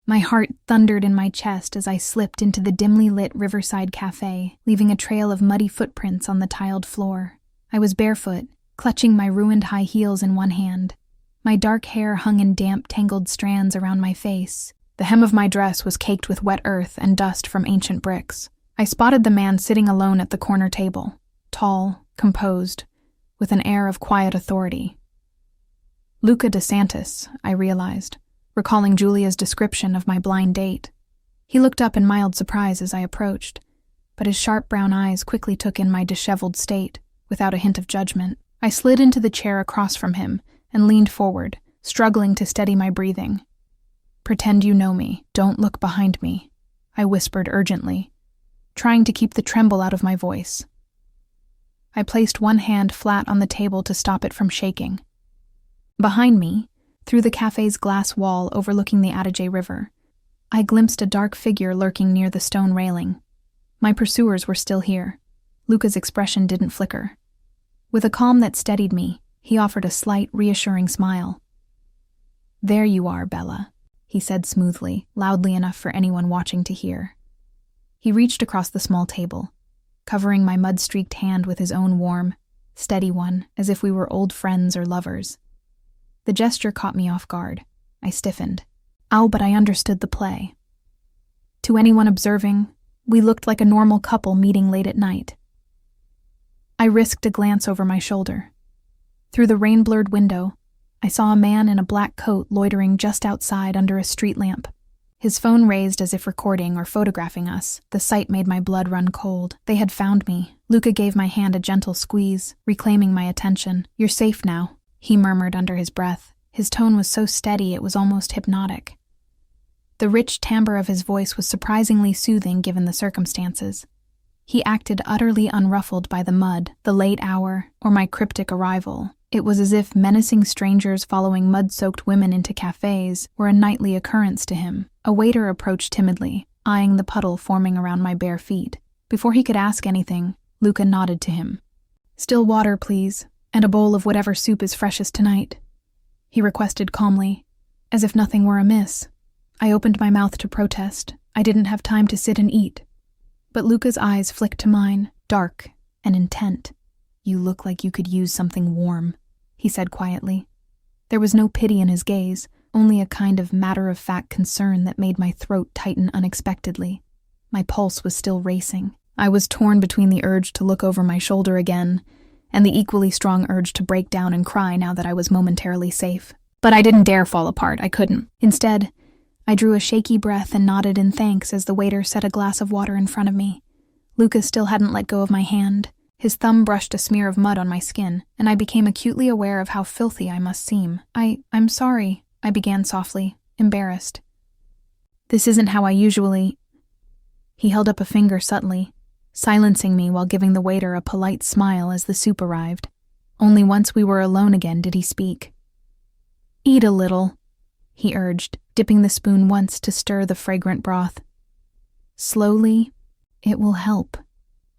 My heart thundered in my chest as I slipped into the dimly lit riverside cafe, leaving a trail of muddy footprints on the tiled floor. I was barefoot, clutching my ruined high heels in one hand. My dark hair hung in damp, tangled strands around my face. The hem of my dress was caked with wet earth and dust from ancient bricks. I spotted the man sitting alone at the corner table, tall, composed, with an air of quiet authority. Luca DeSantis, I realized, recalling Julia's description of my blind date. He looked up in mild surprise as I approached, but his sharp brown eyes quickly took in my disheveled state, without a hint of judgment. I slid into the chair across from him and leaned forward, struggling to steady my breathing. "Pretend you know me. Don't look behind me," I whispered urgently, trying to keep the tremble out of my voice. I placed one hand flat on the table to stop it from shaking. Behind me, through the cafe's glass wall overlooking the Adige River, I glimpsed a dark figure lurking near the stone railing. My pursuers were still here. Luca's expression didn't flicker. With a calm that steadied me, he offered a slight, reassuring smile. "There you are, Bella," he said smoothly, loudly enough for anyone watching to hear. He reached across the small table, covering my mud-streaked hand with his own warm, steady one, as if we were old friends or lovers. The gesture caught me off guard. I stiffened. But I understood the play. To anyone observing, we looked like a normal couple meeting late at night. I risked a glance over my shoulder. Through the rain-blurred window, I saw a man in a black coat loitering just outside under a street lamp. His phone raised as if recording or photographing us. The sight made my blood run cold. They had found me. Luca gave my hand a gentle squeeze, reclaiming my attention. "You're safe now," he murmured under his breath. His tone was so steady it was almost hypnotic. The rich timbre of his voice was surprisingly soothing given the circumstances. He acted utterly unruffled by the mud, the late hour, or my cryptic arrival. It was as if menacing strangers following mud-soaked women into cafes were a nightly occurrence to him. A waiter approached timidly, eyeing the puddle forming around my bare feet. Before he could ask anything, Luca nodded to him. "Still water, please, and a bowl of whatever soup is freshest tonight," he requested calmly, as if nothing were amiss. I opened my mouth to protest. I didn't have time to sit and eat. But Luca's eyes flicked to mine, dark and intent. "You look like you could use something warm," he said quietly. There was no pity in his gaze, only a kind of matter-of-fact concern that made my throat tighten unexpectedly. My pulse was still racing. I was torn between the urge to look over my shoulder again and the equally strong urge to break down and cry now that I was momentarily safe. But I didn't dare fall apart. I couldn't. Instead, I drew a shaky breath and nodded in thanks as the waiter set a glass of water in front of me. Luca still hadn't let go of my hand. His thumb brushed a smear of mud on my skin, and I became acutely aware of how filthy I must seem. I'm sorry," I began softly, embarrassed. "This isn't how I usually—" He held up a finger subtly, silencing me while giving the waiter a polite smile as the soup arrived. Only once we were alone again did he speak. "Eat a little," he urged, dipping the spoon once to stir the fragrant broth. "Slowly, it will help."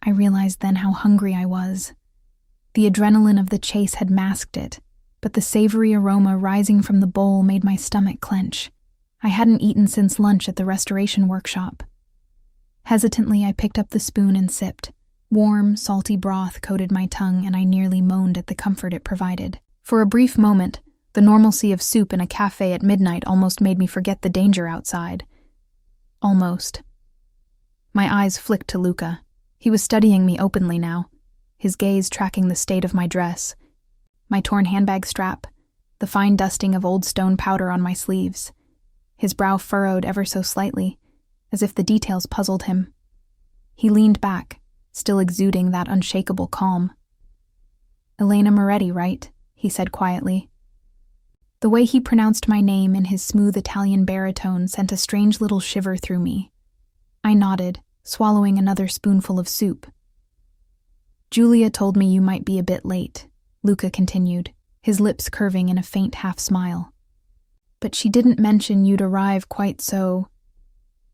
I realized then how hungry I was. The adrenaline of the chase had masked it, but the savory aroma rising from the bowl made my stomach clench. I hadn't eaten since lunch at the restoration workshop. Hesitantly, I picked up the spoon and sipped. Warm, salty broth coated my tongue, and I nearly moaned at the comfort it provided. For a brief moment, the normalcy of soup in a cafe at midnight almost made me forget the danger outside. Almost. My eyes flicked to Luca. He was studying me openly now, his gaze tracking the state of my dress, my torn handbag strap, the fine dusting of old stone powder on my sleeves. His brow furrowed ever so slightly, as if the details puzzled him. He leaned back, still exuding that unshakable calm. "Elena Moretti, right?" he said quietly. The way he pronounced my name in his smooth Italian baritone sent a strange little shiver through me. I nodded, swallowing another spoonful of soup. "Julia told me you might be a bit late," Luca continued, his lips curving in a faint half-smile. "But she didn't mention you'd arrive quite so—"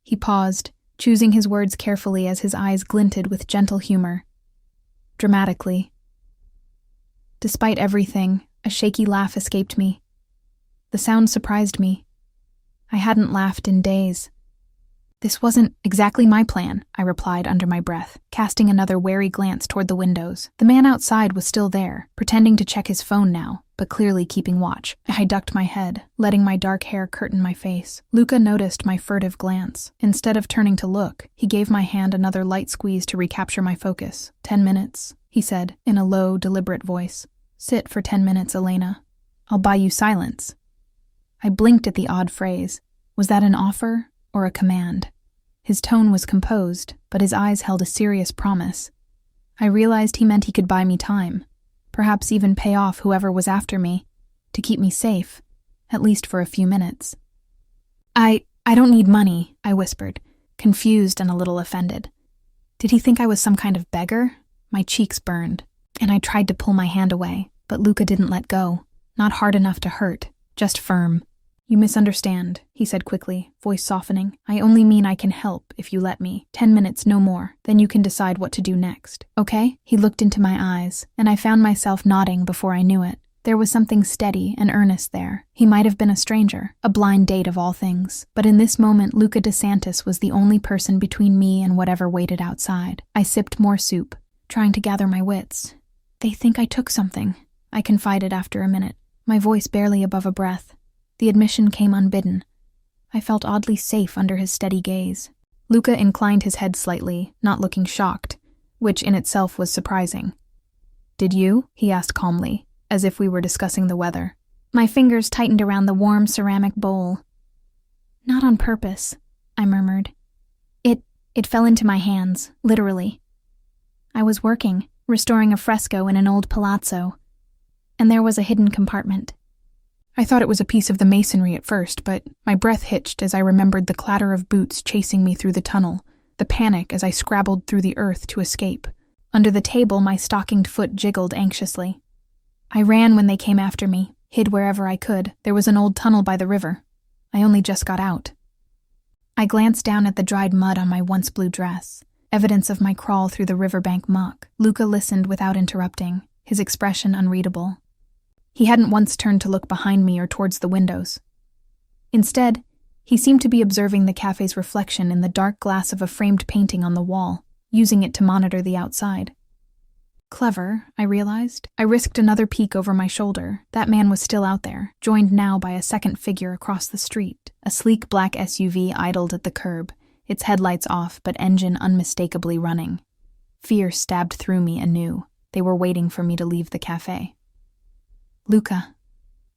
He paused, choosing his words carefully as his eyes glinted with gentle humor. "Dramatically." Despite everything, a shaky laugh escaped me. The sound surprised me. I hadn't laughed in days. "This wasn't exactly my plan," I replied under my breath, casting another wary glance toward the windows. The man outside was still there, pretending to check his phone now, but clearly keeping watch. I ducked my head, letting my dark hair curtain my face. Luca noticed my furtive glance. Instead of turning to look, he gave my hand another light squeeze to recapture my focus. 10 minutes, he said, in a low, deliberate voice. "Sit for 10 minutes, Elena. I'll buy you silence." I blinked at the odd phrase. Was that an offer or a command? His tone was composed, but his eyes held a serious promise. I realized he meant he could buy me time, perhaps even pay off whoever was after me, to keep me safe, at least for a few minutes. I don't need money," I whispered, confused and a little offended. Did he think I was some kind of beggar? My cheeks burned, and I tried to pull my hand away, but Luca didn't let go. Not hard enough to hurt, just firm. "You misunderstand," he said quickly, voice softening. "I only mean I can help if you let me. 10 minutes, no more. Then you can decide what to do next. Okay?" He looked into my eyes, and I found myself nodding before I knew it. There was something steady and earnest there. He might have been a stranger, a blind date of all things. But in this moment, Luca DeSantis was the only person between me and whatever waited outside. I sipped more soup, trying to gather my wits. "They think I took something," I confided after a minute, my voice barely above a breath. The admission came unbidden. I felt oddly safe under his steady gaze. Luca inclined his head slightly, not looking shocked, which in itself was surprising. "Did you?" he asked calmly, as if we were discussing the weather. My fingers tightened around the warm ceramic bowl. "Not on purpose," I murmured. It fell into my hands, literally. I was working, restoring a fresco in an old palazzo, and there was a hidden compartment. I thought it was a piece of the masonry at first, but my breath hitched as I remembered the clatter of boots chasing me through the tunnel, the panic as I scrabbled through the earth to escape. Under the table, my stockinged foot jiggled anxiously. I ran when they came after me, hid wherever I could. There was an old tunnel by the river. I only just got out. I glanced down at the dried mud on my once blue dress, evidence of my crawl through the riverbank muck. Luca listened without interrupting, his expression unreadable. He hadn't once turned to look behind me or towards the windows. Instead, he seemed to be observing the cafe's reflection in the dark glass of a framed painting on the wall, using it to monitor the outside. Clever, I realized. I risked another peek over my shoulder. That man was still out there, joined now by a second figure across the street. A sleek black SUV idled at the curb, its headlights off but engine unmistakably running. Fear stabbed through me anew. They were waiting for me to leave the cafe. "Luca,"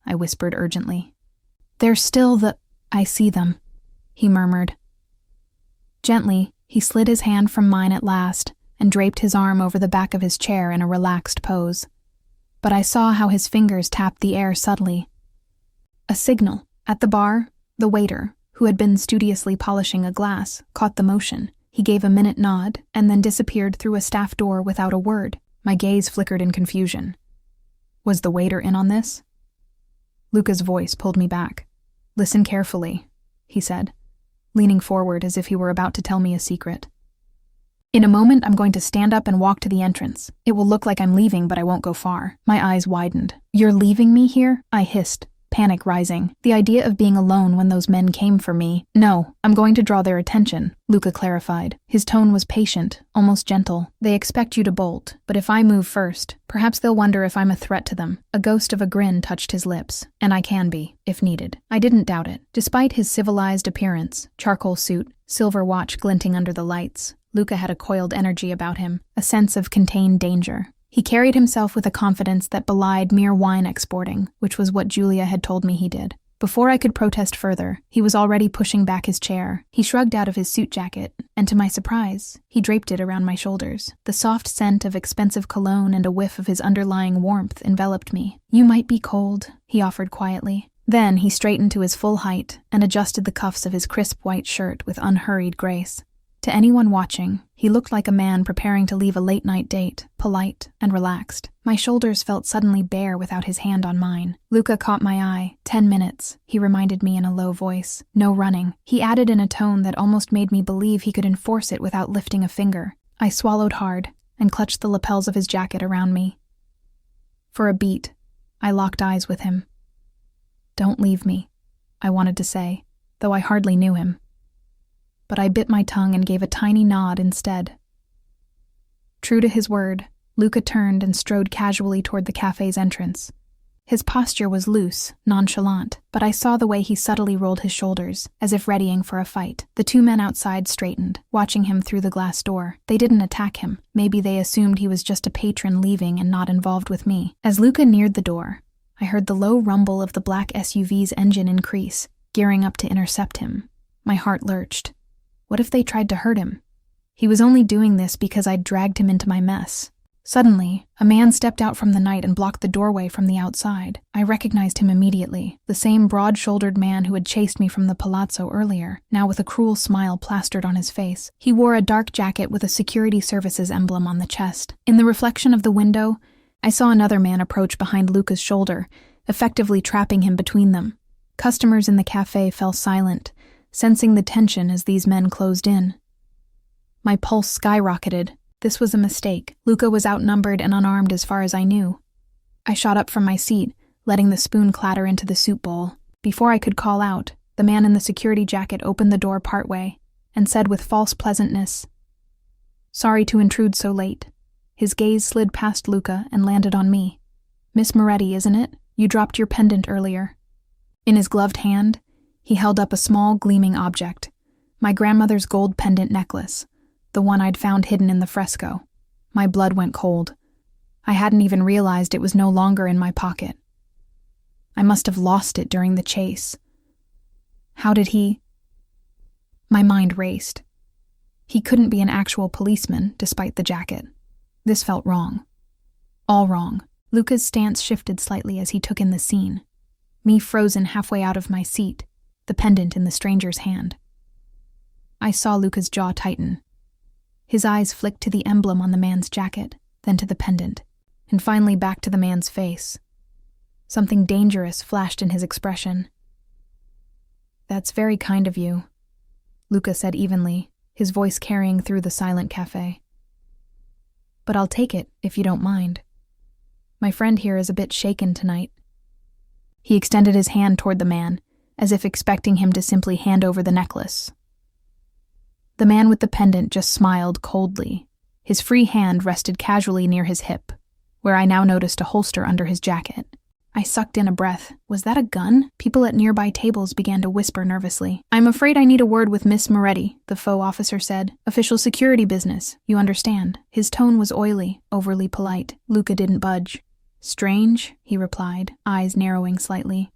I whispered urgently. "They're still I see them," he murmured. Gently, he slid his hand from mine at last and draped his arm over the back of his chair in a relaxed pose. But I saw how his fingers tapped the air subtly. A signal. At the bar, the waiter, who had been studiously polishing a glass, caught the motion. He gave a minute nod and then disappeared through a staff door without a word. My gaze flickered in confusion. Was the waiter in on this? Luca's voice pulled me back. "Listen carefully," he said, leaning forward as if he were about to tell me a secret. "In a moment, I'm going to stand up and walk to the entrance. It will look like I'm leaving, but I won't go far." My eyes widened. "You're leaving me here?" I hissed, panic rising. The idea of being alone when those men came for me. "No, I'm going to draw their attention," Luca clarified. His tone was patient, almost gentle. "They expect you to bolt, but if I move first, perhaps they'll wonder if I'm a threat to them." A ghost of a grin touched his lips, and I can be, if needed. I didn't doubt it. Despite his civilized appearance, charcoal suit, silver watch glinting under the lights, Luca had a coiled energy about him, a sense of contained danger. He carried himself with a confidence that belied mere wine exporting, which was what Julia had told me he did. Before I could protest further, he was already pushing back his chair. He shrugged out of his suit jacket, and to my surprise, he draped it around my shoulders. The soft scent of expensive cologne and a whiff of his underlying warmth enveloped me. "You might be cold," he offered quietly. Then he straightened to his full height and adjusted the cuffs of his crisp white shirt with unhurried grace. To anyone watching, he looked like a man preparing to leave a late-night date, polite and relaxed. My shoulders felt suddenly bare without his hand on mine. Luca caught my eye. 10 minutes, he reminded me in a low voice. No running. He added in a tone that almost made me believe he could enforce it without lifting a finger. I swallowed hard and clutched the lapels of his jacket around me. For a beat, I locked eyes with him. "Don't leave me," I wanted to say, though I hardly knew him. But I bit my tongue and gave a tiny nod instead. True to his word, Luca turned and strode casually toward the cafe's entrance. His posture was loose, nonchalant, but I saw the way he subtly rolled his shoulders, as if readying for a fight. The two men outside straightened, watching him through the glass door. They didn't attack him. Maybe they assumed he was just a patron leaving and not involved with me. As Luca neared the door, I heard the low rumble of the black SUV's engine increase, gearing up to intercept him. My heart lurched. What if they tried to hurt him? He was only doing this because I'd dragged him into my mess. Suddenly, a man stepped out from the night and blocked the doorway from the outside. I recognized him immediately, the same broad-shouldered man who had chased me from the palazzo earlier, now with a cruel smile plastered on his face. He wore a dark jacket with a security services emblem on the chest. In the reflection of the window, I saw another man approach behind Luca's shoulder, effectively trapping him between them. Customers in the cafe fell silent, sensing the tension as these men closed in. My pulse skyrocketed. This was a mistake. Luca was outnumbered and unarmed as far as I knew. I shot up from my seat, letting the spoon clatter into the soup bowl. Before I could call out, the man in the security jacket opened the door partway and said with false pleasantness, "Sorry to intrude so late." His gaze slid past Luca and landed on me. "Miss Moretti, isn't it? You dropped your pendant earlier." In his gloved hand, he held up a small, gleaming object, my grandmother's gold pendant necklace, the one I'd found hidden in the fresco. My blood went cold. I hadn't even realized it was no longer in my pocket. I must have lost it during the chase. How did he... My mind raced. He couldn't be an actual policeman, despite the jacket. This felt wrong. All wrong. Luca's stance shifted slightly as he took in the scene. Me frozen halfway out of my seat, the pendant in the stranger's hand. I saw Luca's jaw tighten. His eyes flicked to the emblem on the man's jacket, then to the pendant, and finally back to the man's face. Something dangerous flashed in his expression. "That's very kind of you," Luca said evenly, his voice carrying through the silent cafe. "But I'll take it, if you don't mind. My friend here is a bit shaken tonight." He extended his hand toward the man, as if expecting him to simply hand over the necklace. The man with the pendant just smiled coldly. His free hand rested casually near his hip, where I now noticed a holster under his jacket. I sucked in a breath. Was that a gun? People at nearby tables began to whisper nervously. "I'm afraid I need a word with Miss Moretti," the faux officer said. "Official security business, you understand." His tone was oily, overly polite. Luca didn't budge. "Strange," he replied, eyes narrowing slightly.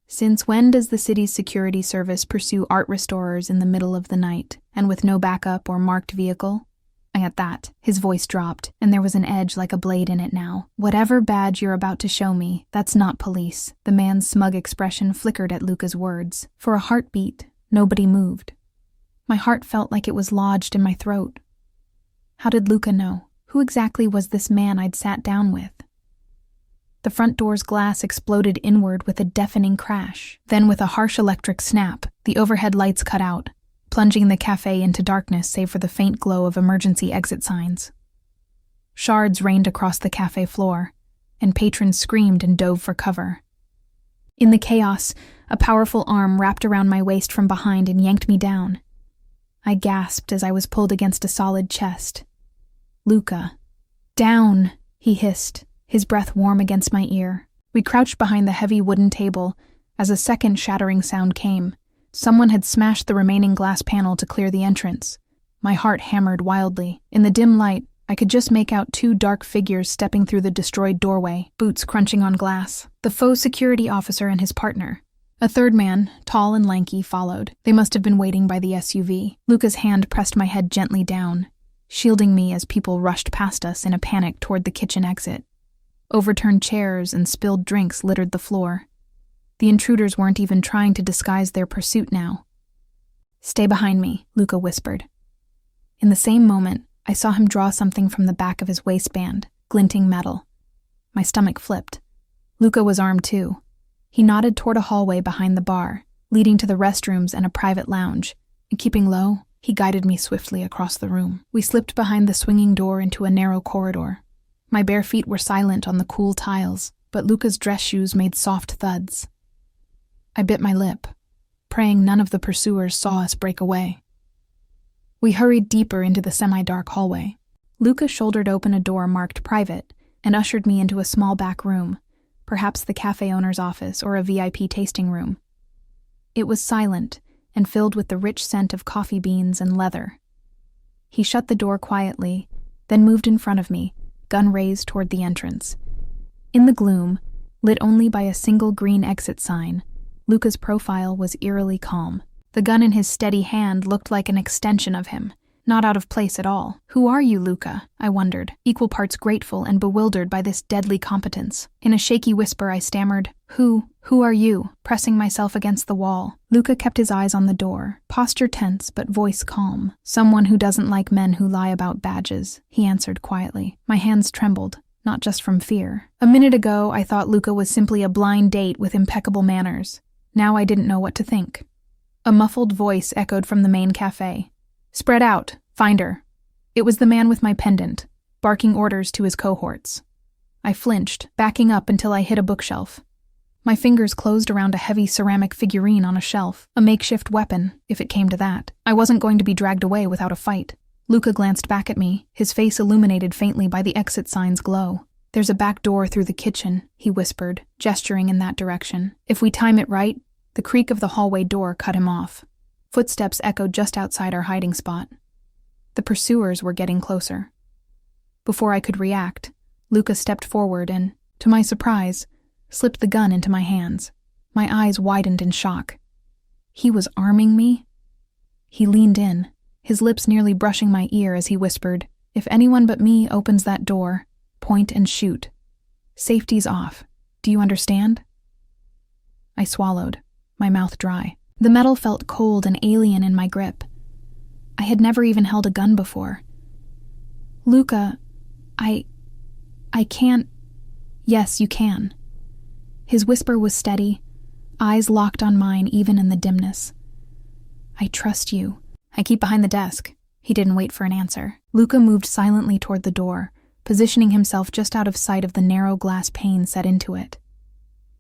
"Since when does the city's security service pursue art restorers in the middle of the night, and with no backup or marked vehicle?" At that, his voice dropped, and there was an edge like a blade in it now. "Whatever badge you're about to show me, that's not police." The man's smug expression flickered at Luca's words. For a heartbeat, nobody moved. My heart felt like it was lodged in my throat. How did Luca know? Who exactly was this man I'd sat down with? The front door's glass exploded inward with a deafening crash. Then with a harsh electric snap, the overhead lights cut out, plunging the cafe into darkness save for the faint glow of emergency exit signs. Shards rained across the cafe floor, and patrons screamed and dove for cover. In the chaos, a powerful arm wrapped around my waist from behind and yanked me down. I gasped as I was pulled against a solid chest. "Luca." "Down," he hissed, his breath warm against my ear. We crouched behind the heavy wooden table as a second shattering sound came. Someone had smashed the remaining glass panel to clear the entrance. My heart hammered wildly. In the dim light, I could just make out two dark figures stepping through the destroyed doorway, boots crunching on glass. The faux security officer and his partner. A third man, tall and lanky, followed. They must have been waiting by the SUV. Luca's hand pressed my head gently down, shielding me as people rushed past us in a panic toward the kitchen exit. Overturned chairs and spilled drinks littered the floor. The intruders weren't even trying to disguise their pursuit now. "Stay behind me," Luca whispered. In the same moment, I saw him draw something from the back of his waistband, glinting metal. My stomach flipped. Luca was armed too. He nodded toward a hallway behind the bar, leading to the restrooms and a private lounge, and keeping low, he guided me swiftly across the room. We slipped behind the swinging door into a narrow corridor. My bare feet were silent on the cool tiles, but Luca's dress shoes made soft thuds. I bit my lip. praying none of the pursuers saw us break away. We hurried deeper into the semi-dark hallway. Luca shouldered open a door marked private and ushered me into a small back room, perhaps the cafe owner's office or a VIP tasting room. It was silent and filled with the rich scent of coffee beans and leather. He shut the door quietly, then moved in front of me, gun raised toward the entrance. In the gloom, lit only by a single green exit sign, Luca's profile was eerily calm. The gun in his steady hand looked like an extension of him, not out of place at all. "Who are you, Luca?" I wondered, equal parts grateful and bewildered by this deadly competence. In a shaky whisper I stammered, Who are you?" pressing myself against the wall. Luca kept his eyes on the door, posture tense but voice calm. "Someone who doesn't like men who lie about badges," he answered quietly. My hands trembled, not just from fear. A minute ago I thought Luca was simply a blind date with impeccable manners. Now I didn't know what to think. A muffled voice echoed from the main cafe. "Spread out, find her." It was the man with my pendant, barking orders to his cohorts. I flinched, backing up until I hit a bookshelf. My fingers closed around a heavy ceramic figurine on a shelf, a makeshift weapon, if it came to that. I wasn't going to be dragged away without a fight. Luca glanced back at me, his face illuminated faintly by the exit sign's glow. "There's a back door through the kitchen," he whispered, gesturing in that direction. "If we time it right..." The creak of the hallway door cut him off. Footsteps echoed just outside our hiding spot. The pursuers were getting closer. Before I could react, Luca stepped forward and, to my surprise, slipped the gun into my hands. My eyes widened in shock. He was arming me? He leaned in, his lips nearly brushing my ear as he whispered, "If anyone but me opens that door, point and shoot. Safety's off. Do you understand?" I swallowed, my mouth dry. The metal felt cold and alien in my grip. I had never even held a gun before. "Luca, I can't..." "Yes, you can." His whisper was steady, eyes locked on mine even in the dimness. "I trust you." "I keep behind the desk." He didn't wait for an answer. Luca moved silently toward the door, positioning himself just out of sight of the narrow glass pane set into it.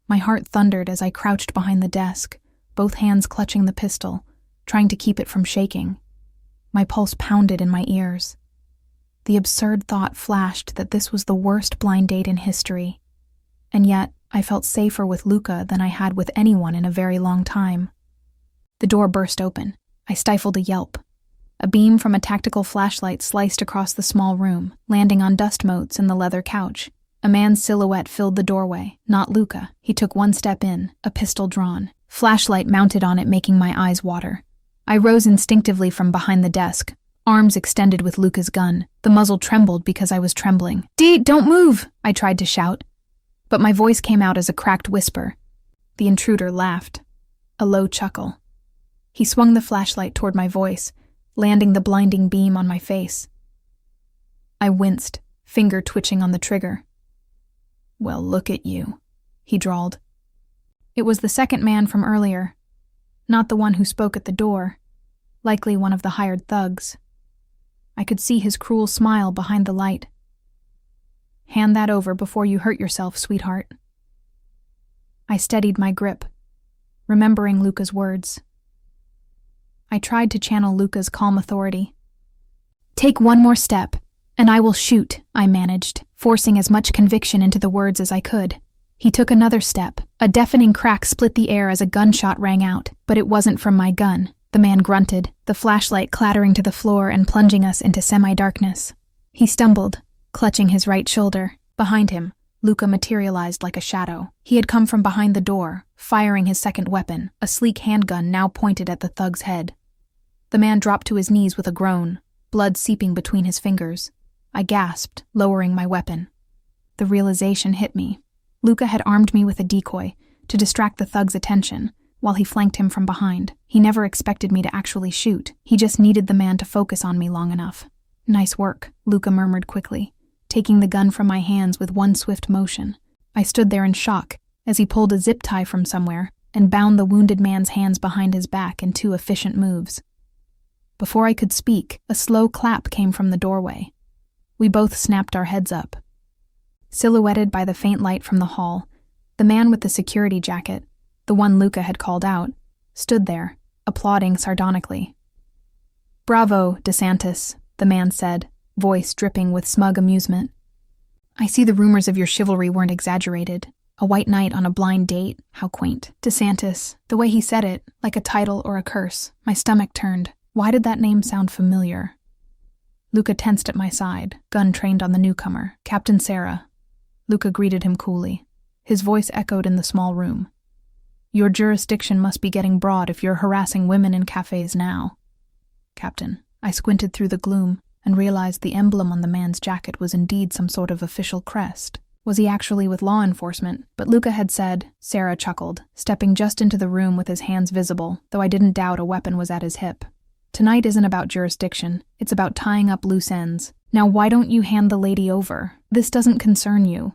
My heart thundered as I crouched behind the desk, both hands clutching the pistol, trying to keep it from shaking. My pulse pounded in my ears. The absurd thought flashed that this was the worst blind date in history, and yet I felt safer with Luca than I had with anyone in a very long time. The door burst open. I stifled a yelp. A beam from a tactical flashlight sliced across the small room, landing on dust motes in the leather couch. A man's silhouette filled the doorway, not Luca. He took one step in, a pistol drawn, flashlight mounted on it making my eyes water. I rose instinctively from behind the desk, arms extended with Luca's gun. The muzzle trembled because I was trembling. Don't move!" I tried to shout, but my voice came out as a cracked whisper. The intruder laughed, a low chuckle. He swung the flashlight toward my voice, landing the blinding beam on my face. I winced, finger twitching on the trigger. "Well, look at you," he drawled. It was the second man from earlier, not the one who spoke at the door, likely one of the hired thugs. I could see his cruel smile behind the light. "Hand that over before you hurt yourself, sweetheart." I steadied my grip, remembering Luca's words. I tried to channel Luca's calm authority. "Take one more step, and I will shoot," I managed, forcing as much conviction into the words as I could. He took another step. A deafening crack split the air as a gunshot rang out, but it wasn't from my gun. The man grunted, the flashlight clattering to the floor and plunging us into semi-darkness. He stumbled, clutching his right shoulder. Behind him, Luca materialized like a shadow. He had come from behind the door, firing his second weapon, a sleek handgun now pointed at the thug's head. The man dropped to his knees with a groan, blood seeping between his fingers. I gasped, lowering my weapon. The realization hit me. Luca had armed me with a decoy to distract the thug's attention, while he flanked him from behind. He never expected me to actually shoot. He just needed the man to focus on me long enough. "Nice work," Luca murmured quickly, taking the gun from my hands with one swift motion. I stood there in shock as he pulled a zip tie from somewhere and bound the wounded man's hands behind his back in 2 efficient moves. Before I could speak, a slow clap came from the doorway. We both snapped our heads up. Silhouetted by the faint light from the hall, the man with the security jacket, the one Luca had called out, stood there, applauding sardonically. "Bravo, DeSantis," the man said, voice dripping with smug amusement. "I see the rumors of your chivalry weren't exaggerated. A white knight on a blind date, how quaint." DeSantis, the way he said it, like a title or a curse, my stomach turned. Why did that name sound familiar? Luca tensed at my side, gun trained on the newcomer. "Captain Sarah." Luca greeted him coolly. His voice echoed in the small room. "Your jurisdiction must be getting broad if you're harassing women in cafes now." "Captain." I squinted through the gloom and realized the emblem on the man's jacket was indeed some sort of official crest. Was he actually with law enforcement? But Luca had said. Sarah chuckled, stepping just into the room with his hands visible, though I didn't doubt a weapon was at his hip. "Tonight isn't about jurisdiction. It's about tying up loose ends. Now why don't you hand the lady over? This doesn't concern you."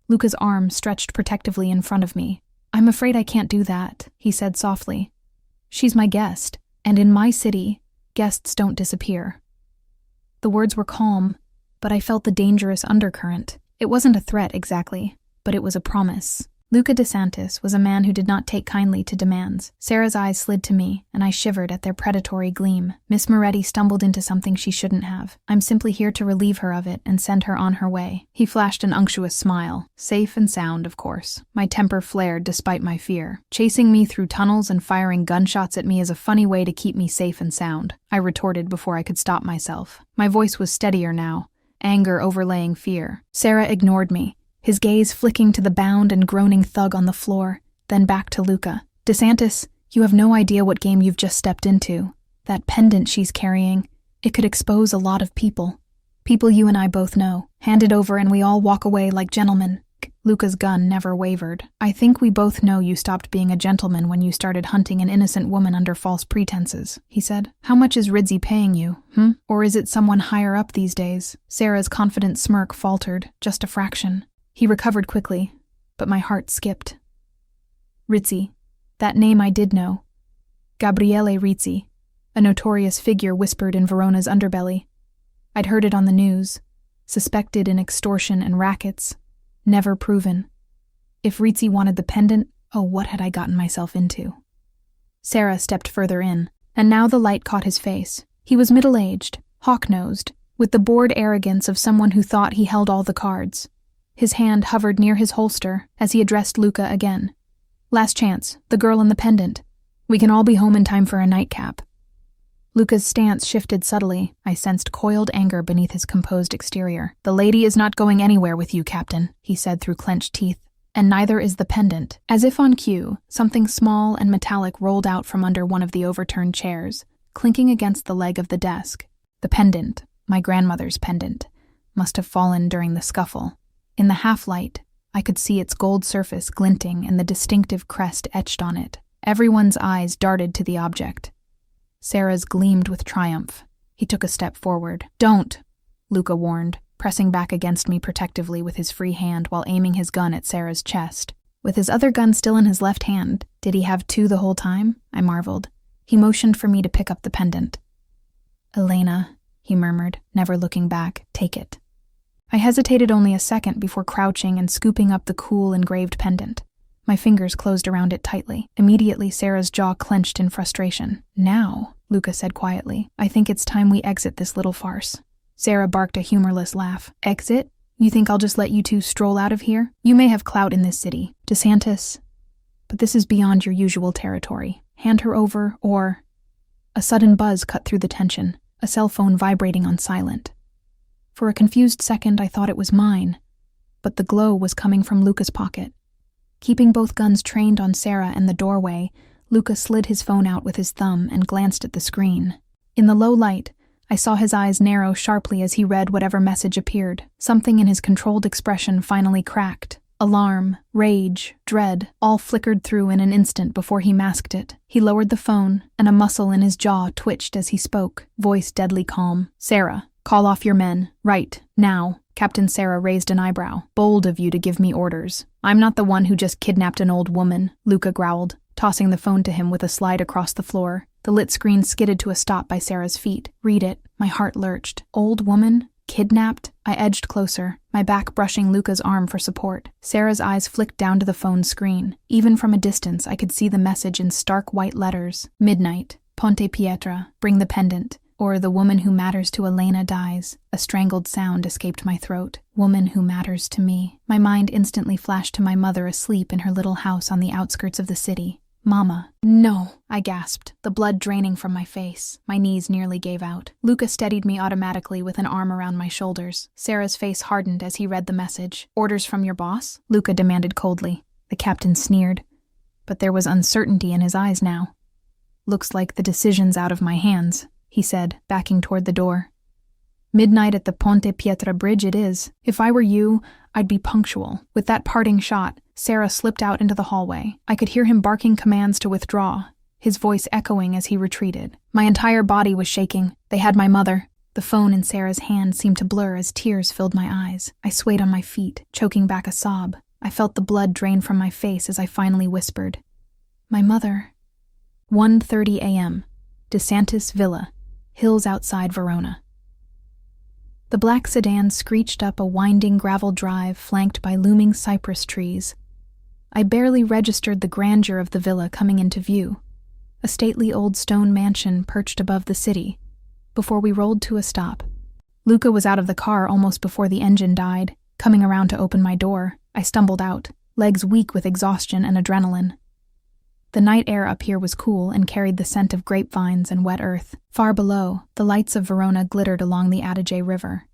Luca's arm stretched protectively in front of me. "I'm afraid I can't do that," he said softly. "She's my guest, and in my city, guests don't disappear." The words were calm, but I felt the dangerous undercurrent. It wasn't a threat exactly, but it was a promise. Luca DeSantis was a man who did not take kindly to demands. Sarah's eyes slid to me, and I shivered at their predatory gleam. Miss Moretti stumbled into something she shouldn't have. I'm simply here to relieve her of it and send her on her way. He flashed an unctuous smile. Safe and sound, of course. My temper flared despite my fear. Chasing me through tunnels and firing gunshots at me is a funny way to keep me safe and sound, I retorted before I could stop myself. My voice was steadier now, anger overlaying fear. Sarah ignored me, his gaze flicking to the bound and groaning thug on the floor, then back to Luca. "DeSantis, you have no idea what game you've just stepped into. That pendant she's carrying, it could expose a lot of people. People you and I both know. Hand it over and we all walk away like gentlemen." Luca's gun never wavered. "I think we both know you stopped being a gentleman when you started hunting an innocent woman under false pretenses," he said. "How much is Ridzi paying you, Or is it someone higher up these days?" Sarah's confident smirk faltered, just a fraction. He recovered quickly, but my heart skipped. Rizzi. That name I did know. Gabriele Rizzi, a notorious figure whispered in Verona's underbelly. I'd heard it on the news. Suspected in extortion and rackets. Never proven. If Rizzi wanted the pendant, oh, what had I gotten myself into? Sarah stepped further in, and now the light caught his face. He was middle-aged, hawk-nosed, with the bored arrogance of someone who thought he held all the cards. His hand hovered near his holster as he addressed Luca again. "Last chance, the girl and the pendant. We can all be home in time for a nightcap." Luca's stance shifted subtly. I sensed coiled anger beneath his composed exterior. "The lady is not going anywhere with you, Captain," he said through clenched teeth. "And neither is the pendant." As if on cue, something small and metallic rolled out from under one of the overturned chairs, clinking against the leg of the desk. The pendant, my grandmother's pendant, must have fallen during the scuffle. In the half-light, I could see its gold surface glinting and the distinctive crest etched on it. Everyone's eyes darted to the object. Sarah's gleamed with triumph. He took a step forward. "Don't," Luca warned, pressing back against me protectively with his free hand while aiming his gun at Sarah's chest. With his other gun still in his left hand, did he have two the whole time? I marveled. He motioned for me to pick up the pendant. "Elena," he murmured, never looking back, "take it." I hesitated only a second before crouching and scooping up the cool engraved pendant. My fingers closed around it tightly. Immediately, Sarah's jaw clenched in frustration. "Now," Luca said quietly, "I think it's time we exit this little farce." Sarah barked a humorless laugh. "Exit? You think I'll just let you two stroll out of here? You may have clout in this city, DeSantis, but this is beyond your usual territory. Hand her over, or..." A sudden buzz cut through the tension, a cell phone vibrating on silent. For a confused second, I thought it was mine, but the glow was coming from Luca's pocket. Keeping both guns trained on Sarah and the doorway, Luca slid his phone out with his thumb and glanced at the screen. In the low light, I saw his eyes narrow sharply as he read whatever message appeared. Something in his controlled expression finally cracked. Alarm, rage, dread, all flickered through in an instant before he masked it. He lowered the phone, and a muscle in his jaw twitched as he spoke, voice deadly calm. "Sarah, call off your men. Right, now." Captain Sarah raised an eyebrow. "Bold of you to give me orders." "I'm not the one who just kidnapped an old woman," Luca growled, tossing the phone to him with a slide across the floor. The lit screen skidded to a stop by Sarah's feet. "Read it." My heart lurched. "Old woman? Kidnapped? I edged closer, my back brushing Luca's arm for support. Sarah's eyes flicked down to the phone screen. Even from a distance, I could see the message in stark white letters. Midnight. Ponte Pietra. Bring the pendant. Or the woman who matters to Elena dies. A strangled sound escaped my throat. Woman who matters to me. My mind instantly flashed to my mother asleep in her little house on the outskirts of the city. Mama. No, I gasped, the blood draining from my face. My knees nearly gave out. Luca steadied me automatically with an arm around my shoulders. Sarah's face hardened as he read the message. Orders from your boss? Luca demanded coldly. The captain sneered, but there was uncertainty in his eyes now. Looks like the decision's out of my hands, he said, backing toward the door. Midnight at the Ponte Pietra bridge it is. If I were you, I'd be punctual. With that parting shot, Sarah slipped out into the hallway. I could hear him barking commands to withdraw, his voice echoing as he retreated. My entire body was shaking. They had my mother. The phone in Sarah's hand seemed to blur as tears filled my eyes. I swayed on my feet, choking back a sob. I felt the blood drain from my face as I finally whispered, "My mother." 1:30 a.m. DeSantis Villa, hills outside Verona. The black sedan screeched up a winding gravel drive flanked by looming cypress trees. I barely registered the grandeur of the villa coming into view, a stately old stone mansion perched above the city, before we rolled to a stop. Luca was out of the car almost before the engine died. Coming around to open my door, I stumbled out, legs weak with exhaustion and adrenaline. The night air up here was cool and carried the scent of grapevines and wet earth. Far below, the lights of Verona glittered along the Adige River,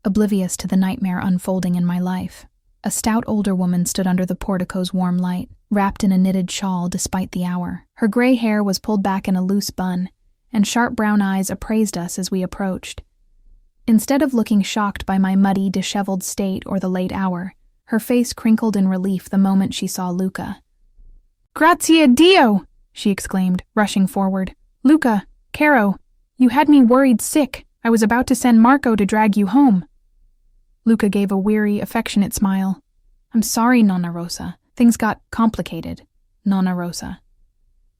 oblivious to the nightmare unfolding in my life. A stout older woman stood under the portico's warm light, wrapped in a knitted shawl despite the hour. Her gray hair was pulled back in a loose bun, and sharp brown eyes appraised us as we approached. Instead of looking shocked by my muddy, disheveled state or the late hour, her face crinkled in relief the moment she saw Luca. "Grazie a Dio!" she exclaimed, rushing forward. "Luca, Caro, you had me worried sick. I was about to send Marco to drag you home." Luca gave a weary, affectionate smile. "I'm sorry, Nonna Rosa. Things got complicated, Nonna Rosa."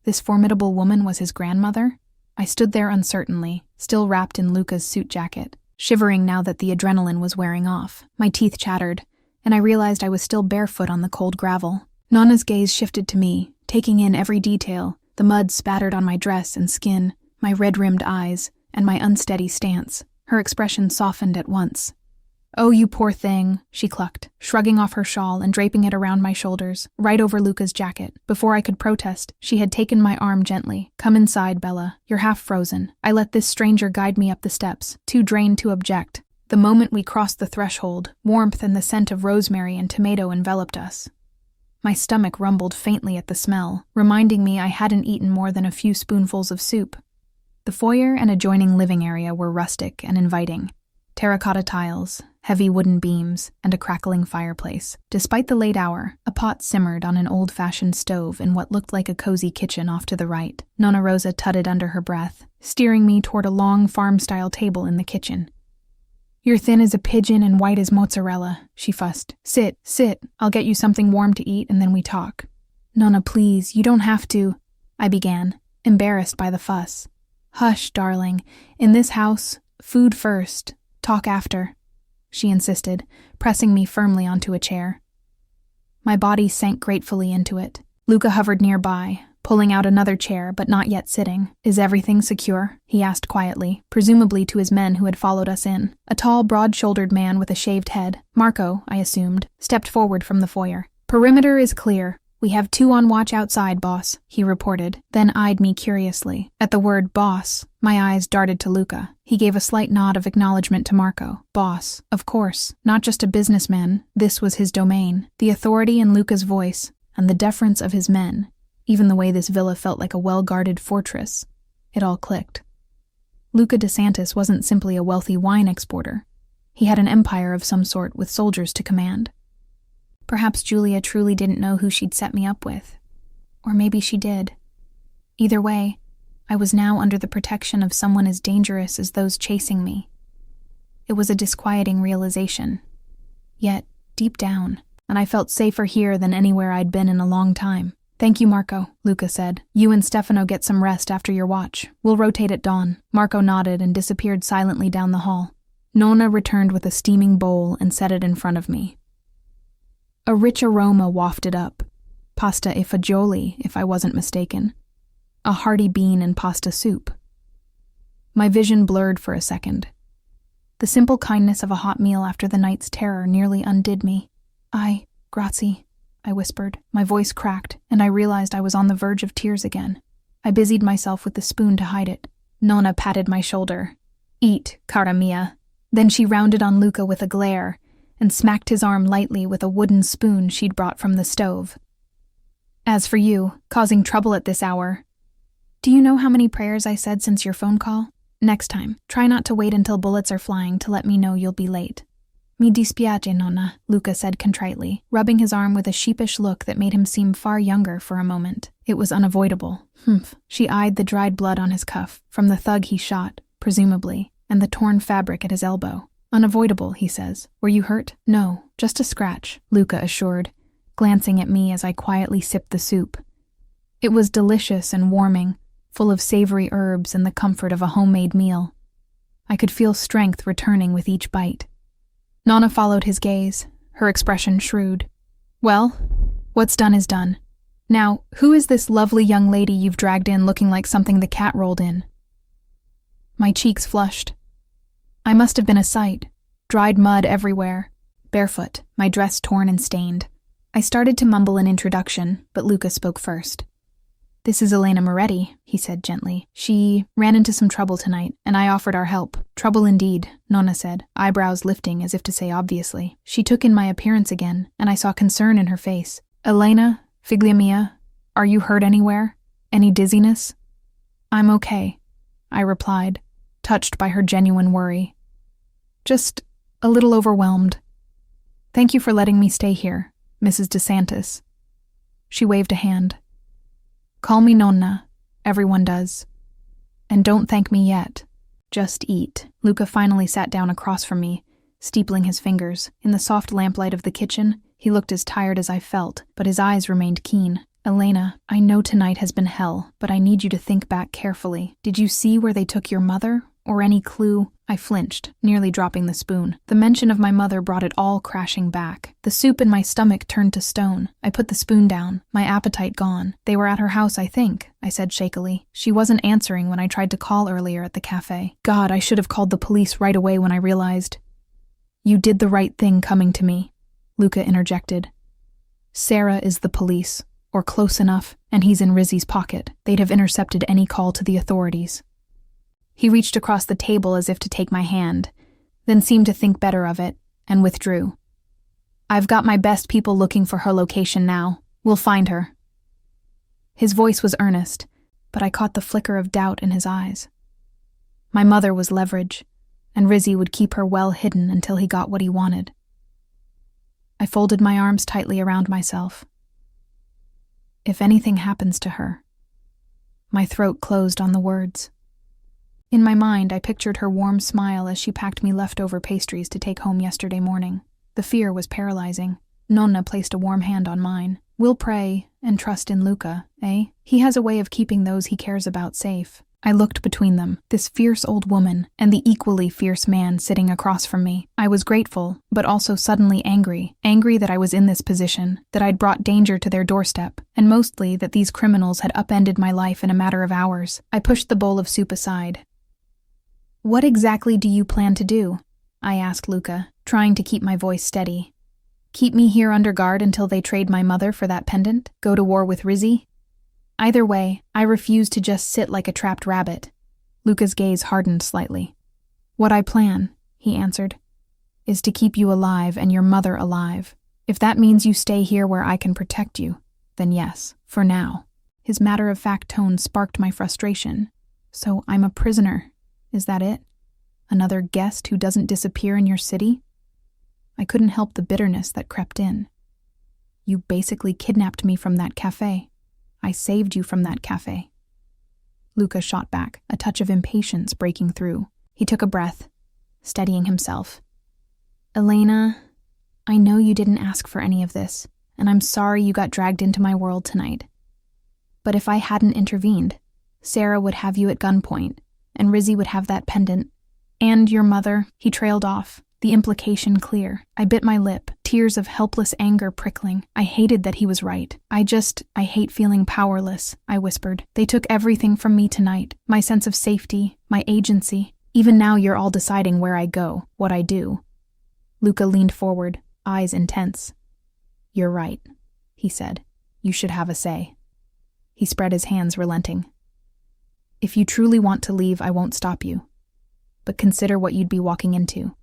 This formidable woman was his grandmother? I stood there uncertainly, still wrapped in Luca's suit jacket, shivering now that the adrenaline was wearing off. My teeth chattered, and I realized I was still barefoot on the cold gravel. Nonna's gaze shifted to me, taking in every detail, the mud spattered on my dress and skin, my red-rimmed eyes, and my unsteady stance. Her expression softened at once. "Oh, you poor thing," she clucked, shrugging off her shawl and draping it around my shoulders, right over Luca's jacket. Before I could protest, she had taken my arm gently. "Come inside, Bella. You're half frozen." I let this stranger guide me up the steps, too drained to object. The moment we crossed the threshold, warmth and the scent of rosemary and tomato enveloped us. My stomach rumbled faintly at the smell, reminding me I hadn't eaten more than a few spoonfuls of soup. The foyer and adjoining living area were rustic and inviting. Terracotta tiles, heavy wooden beams, and a crackling fireplace. Despite the late hour, a pot simmered on an old-fashioned stove in what looked like a cozy kitchen off to the right. Nonna Rosa tutted under her breath, steering me toward a long farm-style table in the kitchen. "You're thin as a pigeon and white as mozzarella," she fussed. Sit. I'll get you something warm to eat and then we talk." "Nonna, please, you don't have to," I began, embarrassed by the fuss. "Hush, darling. In this house, food first, talk after," she insisted, pressing me firmly onto a chair. My body sank gratefully into it. Luca hovered nearby, pulling out another chair but not yet sitting. "Is everything secure?" he asked quietly, presumably to his men who had followed us in. A tall, broad-shouldered man with a shaved head, Marco, I assumed, stepped forward from the foyer. "Perimeter is clear. We have 2 on watch outside, boss," he reported, then eyed me curiously. At the word boss, my eyes darted to Luca. He gave a slight nod of acknowledgement to Marco. Boss, of course, not just a businessman, this was his domain. The authority in Luca's voice, and the deference of his men, even the way this villa felt like a well-guarded fortress, it all clicked. Luca DeSantis wasn't simply a wealthy wine exporter. He had an empire of some sort with soldiers to command. Perhaps Julia truly didn't know who she'd set me up with. Or maybe she did. Either way, I was now under the protection of someone as dangerous as those chasing me. It was a disquieting realization. Yet, deep down, and I felt safer here than anywhere I'd been in a long time. "Thank you, Marco," Luca said. "You and Stefano get some rest after your watch. We'll rotate at dawn." Marco nodded and disappeared silently down the hall. Nonna returned with a steaming bowl and set it in front of me. A rich aroma wafted up. Pasta e fagioli, if I wasn't mistaken. A hearty bean and pasta soup. My vision blurred for a second. The simple kindness of a hot meal after the night's terror nearly undid me. Grazie, I whispered. My voice cracked, and I realized I was on the verge of tears again. I busied myself with the spoon to hide it. Nonna patted my shoulder. Eat, cara mia. Then she rounded on Luca with a glare and smacked his arm lightly with a wooden spoon she'd brought from the stove. As for you, causing trouble at this hour. Do you know how many prayers I said since your phone call? Next time, try not to wait until bullets are flying to let me know you'll be late. Mi dispiace, nonna, Luca said contritely, rubbing his arm with a sheepish look that made him seem far younger for a moment. It was unavoidable. Humph. She eyed the dried blood on his cuff, from the thug he shot, presumably, and the torn fabric at his elbow. Unavoidable, he says. Were you hurt? No, just a scratch, Luca assured, glancing at me as I quietly sipped the soup. It was delicious and warming, full of savory herbs and the comfort of a homemade meal. I could feel strength returning with each bite. Nonna followed his gaze, her expression shrewd. Well, what's done is done. Now, who is this lovely young lady you've dragged in looking like something the cat rolled in? My cheeks flushed. I must have been a sight. Dried mud everywhere. Barefoot, my dress torn and stained. I started to mumble an introduction, but Luca spoke first. This is Elena Moretti, he said gently. She ran into some trouble tonight, and I offered our help. Trouble indeed, Nonna said, eyebrows lifting as if to say obviously. She took in my appearance again, and I saw concern in her face. Elena, figlia mia, are you hurt anywhere? Any dizziness? I'm okay, I replied, touched by her genuine worry. Just a little overwhelmed. Thank you for letting me stay here, Mrs. DeSantis. She waved a hand. Call me Nonna. Everyone does. And don't thank me yet. Just eat. Luca finally sat down across from me, steepling his fingers. In the soft lamplight of the kitchen, he looked as tired as I felt, but his eyes remained keen. Elena, I know tonight has been hell, but I need you to think back carefully. Did you see where they took your mother? Or any clue? I flinched, nearly dropping the spoon. The mention of my mother brought it all crashing back. The soup in my stomach turned to stone. I put the spoon down, my appetite gone. They were at her house, I think, I said shakily. She wasn't answering when I tried to call earlier at the cafe. God, I should have called the police right away when I realized. You did the right thing coming to me, Luca interjected. Sarah is the police, or close enough, and he's in Rizzy's pocket. They'd have intercepted any call to the authorities. He reached across the table as if to take my hand, then seemed to think better of it, and withdrew. I've got my best people looking for her location now. We'll find her. His voice was earnest, but I caught the flicker of doubt in his eyes. My mother was leverage, and Rizzy would keep her well hidden until he got what he wanted. I folded my arms tightly around myself. If anything happens to her. My throat closed on the words. In my mind, I pictured her warm smile as she packed me leftover pastries to take home yesterday morning. The fear was paralyzing. Nonna placed a warm hand on mine. We'll pray and trust in Luca, eh? He has a way of keeping those he cares about safe. I looked between them, this fierce old woman and the equally fierce man sitting across from me. I was grateful, but also suddenly angry. Angry that I was in this position, that I'd brought danger to their doorstep, and mostly that these criminals had upended my life in a matter of hours. I pushed the bowl of soup aside. What exactly do you plan to do? I asked Luca, trying to keep my voice steady. Keep me here under guard until they trade my mother for that pendant? Go to war with Rizzy? Either way, I refused to just sit like a trapped rabbit. Luca's gaze hardened slightly. What I plan, he answered, is to keep you alive and your mother alive. If that means you stay here where I can protect you, then yes, for now. His matter-of-fact tone sparked my frustration. So I'm a prisoner, is that it? Another guest who doesn't disappear in your city? I couldn't help the bitterness that crept in. You basically kidnapped me from that cafe. I saved you from that cafe. Luca shot back, a touch of impatience breaking through. He took a breath, steadying himself. Elena, I know you didn't ask for any of this, and I'm sorry you got dragged into my world tonight. But if I hadn't intervened, Sarah would have you at gunpoint, and Rizzy would have that pendant. "And your mother," he trailed off, the implication clear. I bit my lip, tears of helpless anger prickling. I hated that he was right. I hate feeling powerless," I whispered. "They took everything from me tonight, my sense of safety, my agency. Even now you're all deciding where I go, what I do." Luca leaned forward, eyes intense. "You're right," he said. "You should have a say." He spread his hands, relenting. "If you truly want to leave, I won't stop you. But consider what you'd be walking into.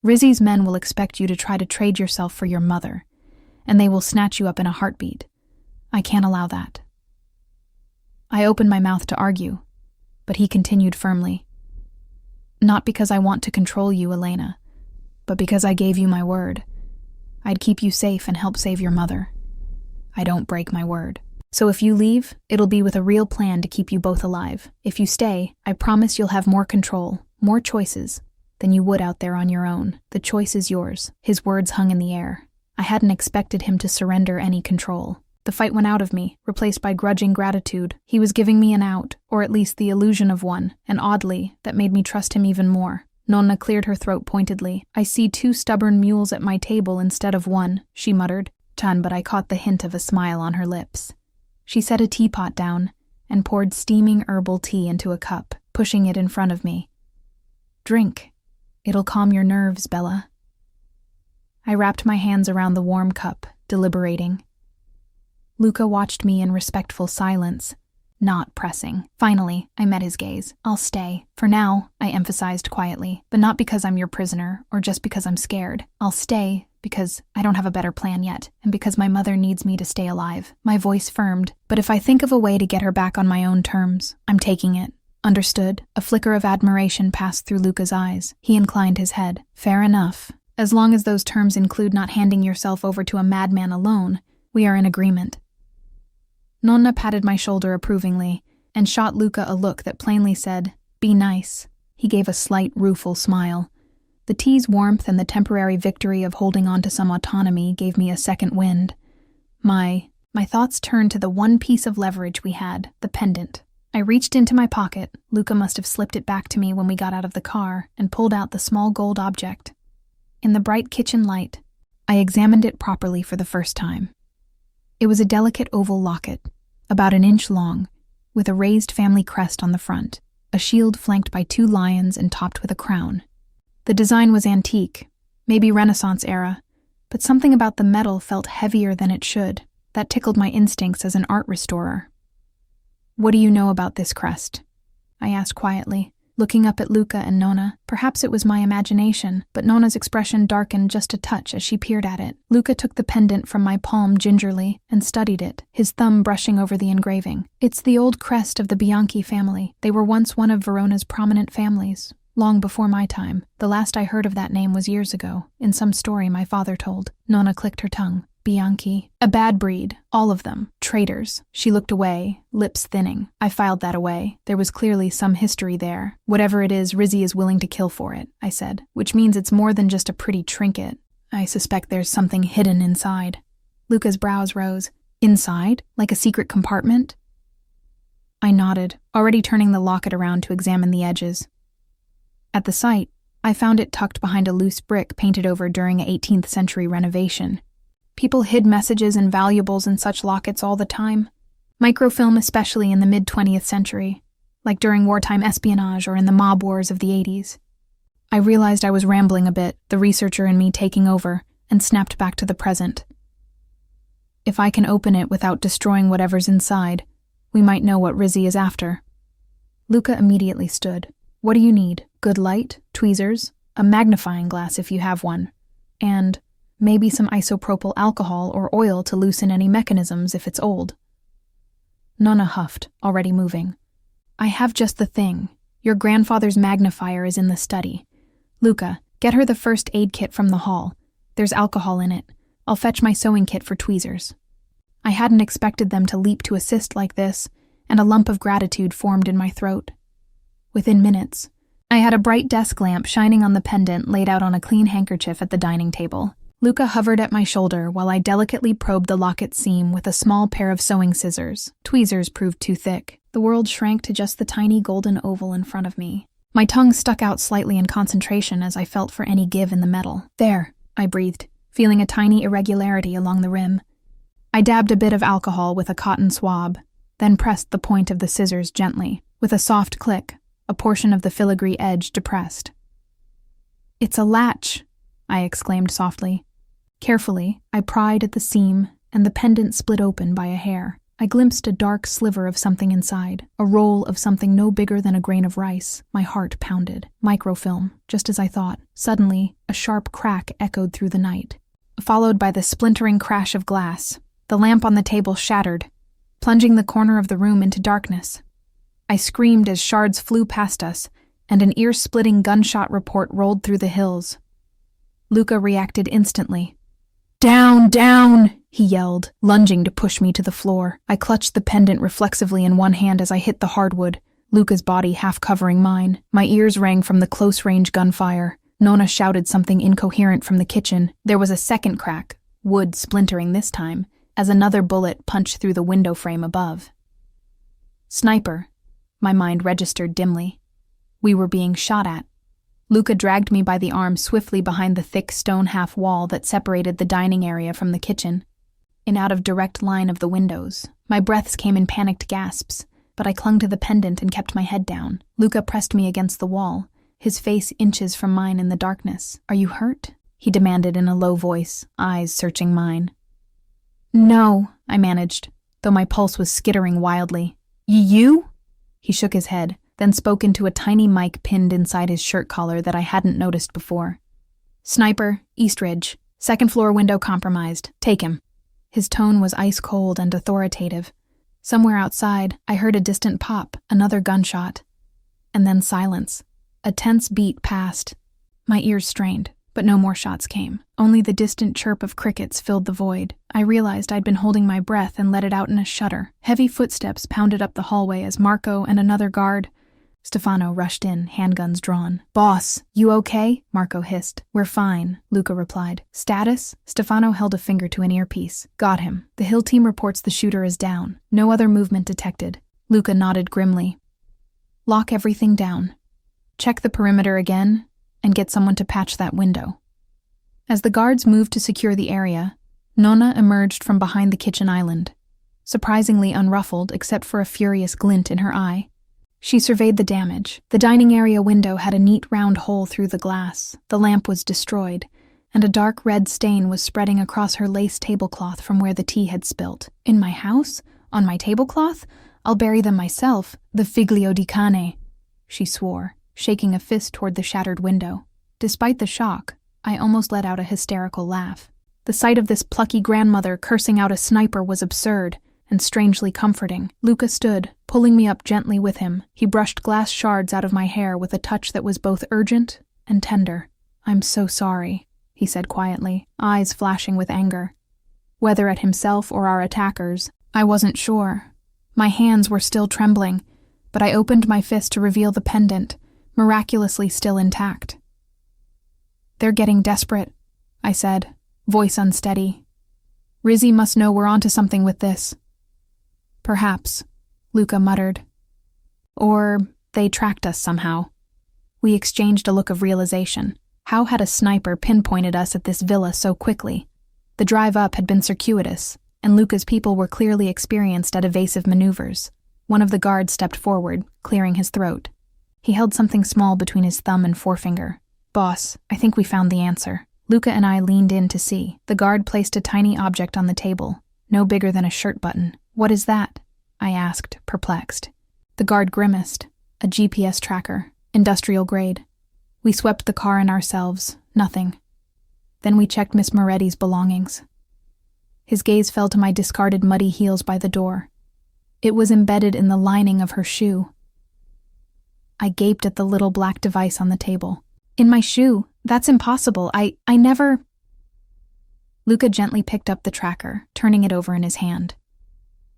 Rizzy's men will expect you to try to trade yourself for your mother, and they will snatch you up in a heartbeat. I can't allow that." I opened my mouth to argue, but he continued firmly. "Not because I want to control you, Elena, but because I gave you my word. I'd keep you safe and help save your mother. I don't break my word. So if you leave, it'll be with a real plan to keep you both alive. If you stay, I promise you'll have more control, more choices, than you would out there on your own. The choice is yours." His words hung in the air. I hadn't expected him to surrender any control. The fight went out of me, replaced by grudging gratitude. He was giving me an out, or at least the illusion of one, and oddly, that made me trust him even more. Nonna cleared her throat pointedly. "I see 2 stubborn mules at my table instead of 1, she muttered. But I caught the hint of a smile on her lips. She set a teapot down and poured steaming herbal tea into a cup, pushing it in front of me. "Drink. It'll calm your nerves, Bella." I wrapped my hands around the warm cup, deliberating. Luca watched me in respectful silence, not pressing. Finally, I met his gaze. "I'll stay. For now," I emphasized quietly, "but not because I'm your prisoner, or just because I'm scared. I'll stay because I don't have a better plan yet, and because my mother needs me to stay alive." My voice firmed. "But if I think of a way to get her back on my own terms, I'm taking it. Understood?" A flicker of admiration passed through Luca's eyes. He inclined his head. "Fair enough. As long as those terms include not handing yourself over to a madman alone, we are in agreement." Nonna patted my shoulder approvingly and shot Luca a look that plainly said, "Be nice." He gave a slight, rueful smile. The tea's warmth and the temporary victory of holding on to some autonomy gave me a second wind. My thoughts turned to the one piece of leverage we had, the pendant. I reached into my pocket. Luca must have slipped it back to me when we got out of the car, and pulled out the small gold object. In the bright kitchen light, I examined it properly for the first time. It was a delicate oval locket, about 1 inch long, with a raised family crest on the front, a shield flanked by 2 lions and topped with a crown. The design was antique, maybe Renaissance era, but something about the metal felt heavier than it should. That tickled my instincts as an art restorer. "What do you know about this crest?" I asked quietly, looking up at Luca and Nonna. Perhaps it was my imagination, but Nonna's expression darkened just a touch as she peered at it. Luca took the pendant from my palm gingerly and studied it, his thumb brushing over the engraving. "It's the old crest of the Bianchi family. They were once one of Verona's prominent families, long before my time. The last I heard of that name was years ago, in some story my father told." Nonna clicked her tongue. "Bianchi. A bad breed, all of them. Traitors." She looked away, lips thinning. I filed that away. There was clearly some history there. "Whatever it is, Rizzy is willing to kill for it," I said, "which means it's more than just a pretty trinket. I suspect there's something hidden inside." Luca's brows rose. "Inside? Like a secret compartment?" I nodded, already turning the locket around to examine the edges. At the site, I found it tucked behind a loose brick painted over during an 18th century renovation. People hid messages and valuables in such lockets all the time. Microfilm especially in the mid-20th century, like during wartime espionage or in the mob wars of the 80s. I realized I was rambling a bit, the researcher in me taking over, and snapped back to the present. "If I can open it without destroying whatever's inside, we might know what Rizzy is after." Luca immediately stood. "What do you need? Good light, tweezers, a magnifying glass if you have one, and maybe some isopropyl alcohol or oil to loosen any mechanisms if it's old." Nonna huffed, already moving. "I have just the thing. Your grandfather's magnifier is in the study. Luca, get her the first aid kit from the hall. There's alcohol in it. I'll fetch my sewing kit for tweezers." I hadn't expected them to leap to assist like this, and a lump of gratitude formed in my throat. Within minutes, I had a bright desk lamp shining on the pendant laid out on a clean handkerchief at the dining table. Luca hovered at my shoulder while I delicately probed the locket seam with a small pair of sewing scissors. Tweezers proved too thick. The world shrank to just the tiny golden oval in front of me. My tongue stuck out slightly in concentration as I felt for any give in the metal. There, I breathed, feeling a tiny irregularity along the rim. I dabbed a bit of alcohol with a cotton swab, then pressed the point of the scissors gently. With a soft click, a portion of the filigree edge depressed. "It's a latch," I exclaimed softly. Carefully, I pried at the seam, and the pendant split open by a hair. I glimpsed a dark sliver of something inside, a roll of something no bigger than a grain of rice. My heart pounded. Microfilm, just as I thought. Suddenly, a sharp crack echoed through the night, followed by the splintering crash of glass. The lamp on the table shattered, plunging the corner of the room into darkness. I screamed as shards flew past us, and an ear-splitting gunshot report rolled through the hills. Luca reacted instantly. "Down, down!" he yelled, lunging to push me to the floor. I clutched the pendant reflexively in one hand as I hit the hardwood, Luca's body half covering mine. My ears rang from the close-range gunfire. Nona shouted something incoherent from the kitchen. There was a second crack, wood splintering this time, as another bullet punched through the window frame above. Sniper, my mind registered dimly. We were being shot at. Luca dragged me by the arm swiftly behind the thick stone half wall that separated the dining area from the kitchen, and out of direct line of the windows. My breaths came in panicked gasps, but I clung to the pendant and kept my head down. Luca pressed me against the wall, his face inches from mine in the darkness. "Are you hurt?" he demanded in a low voice, eyes searching mine. "No," I managed, though my pulse was skittering wildly. "You?" He shook his head, then spoke into a tiny mic pinned inside his shirt collar that I hadn't noticed before. "Sniper, East Ridge. Second floor window compromised. Take him." His tone was ice cold and authoritative. Somewhere outside, I heard a distant pop, another gunshot. And then silence. A tense beat passed. My ears strained, but no more shots came. Only the distant chirp of crickets filled the void. I realized I'd been holding my breath and let it out in a shudder. Heavy footsteps pounded up the hallway as Marco and another guard. Stefano rushed in, handguns drawn. "Boss, you okay?" Marco hissed. "We're fine," Luca replied. "Status?" Stefano held a finger to an earpiece. "Got him. The Hill team reports the shooter is down. No other movement detected." Luca nodded grimly. "Lock everything down. Check the perimeter again, and get someone to patch that window." As the guards moved to secure the area, Nona emerged from behind the kitchen island, surprisingly unruffled except for a furious glint in her eye. She surveyed the damage. The dining area window had a neat round hole through the glass. The lamp was destroyed, and a dark red stain was spreading across her lace tablecloth from where the tea had spilt. "In my house? On my tablecloth? I'll bury them myself. The figlio di cane," she swore, shaking a fist toward the shattered window. Despite the shock, I almost let out a hysterical laugh. The sight of this plucky grandmother cursing out a sniper was absurd and strangely comforting. Luca stood, pulling me up gently with him. He brushed glass shards out of my hair with a touch that was both urgent and tender. "I'm so sorry," he said quietly, eyes flashing with anger. Whether at himself or our attackers, I wasn't sure. My hands were still trembling, but I opened my fist to reveal the pendant, miraculously still intact. "They're getting desperate," I said, voice unsteady. "Rizzy must know we're onto something with this." "Perhaps," Luca muttered. "Or they tracked us somehow." We exchanged a look of realization. How had a sniper pinpointed us at this villa so quickly? The drive up had been circuitous, and Luca's people were clearly experienced at evasive maneuvers. One of the guards stepped forward, clearing his throat. He held something small between his thumb and forefinger. "Boss, I think we found the answer." Luca and I leaned in to see. The guard placed a tiny object on the table, no bigger than a shirt button. "What is that?" I asked, perplexed. The guard grimaced. "A GPS tracker, industrial grade. We swept the car and ourselves. Nothing." Then we checked Miss Moretti's belongings. His gaze fell to my discarded muddy heels by the door. It was embedded in the lining of her shoe. I gaped at the little black device on the table. "In my shoe? That's impossible. I never—" Luca gently picked up the tracker, turning it over in his hand.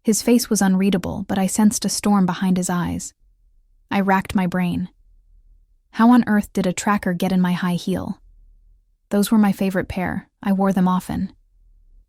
His face was unreadable, but I sensed a storm behind his eyes. I racked my brain. How on earth did a tracker get in my high heel? Those were my favorite pair. I wore them often.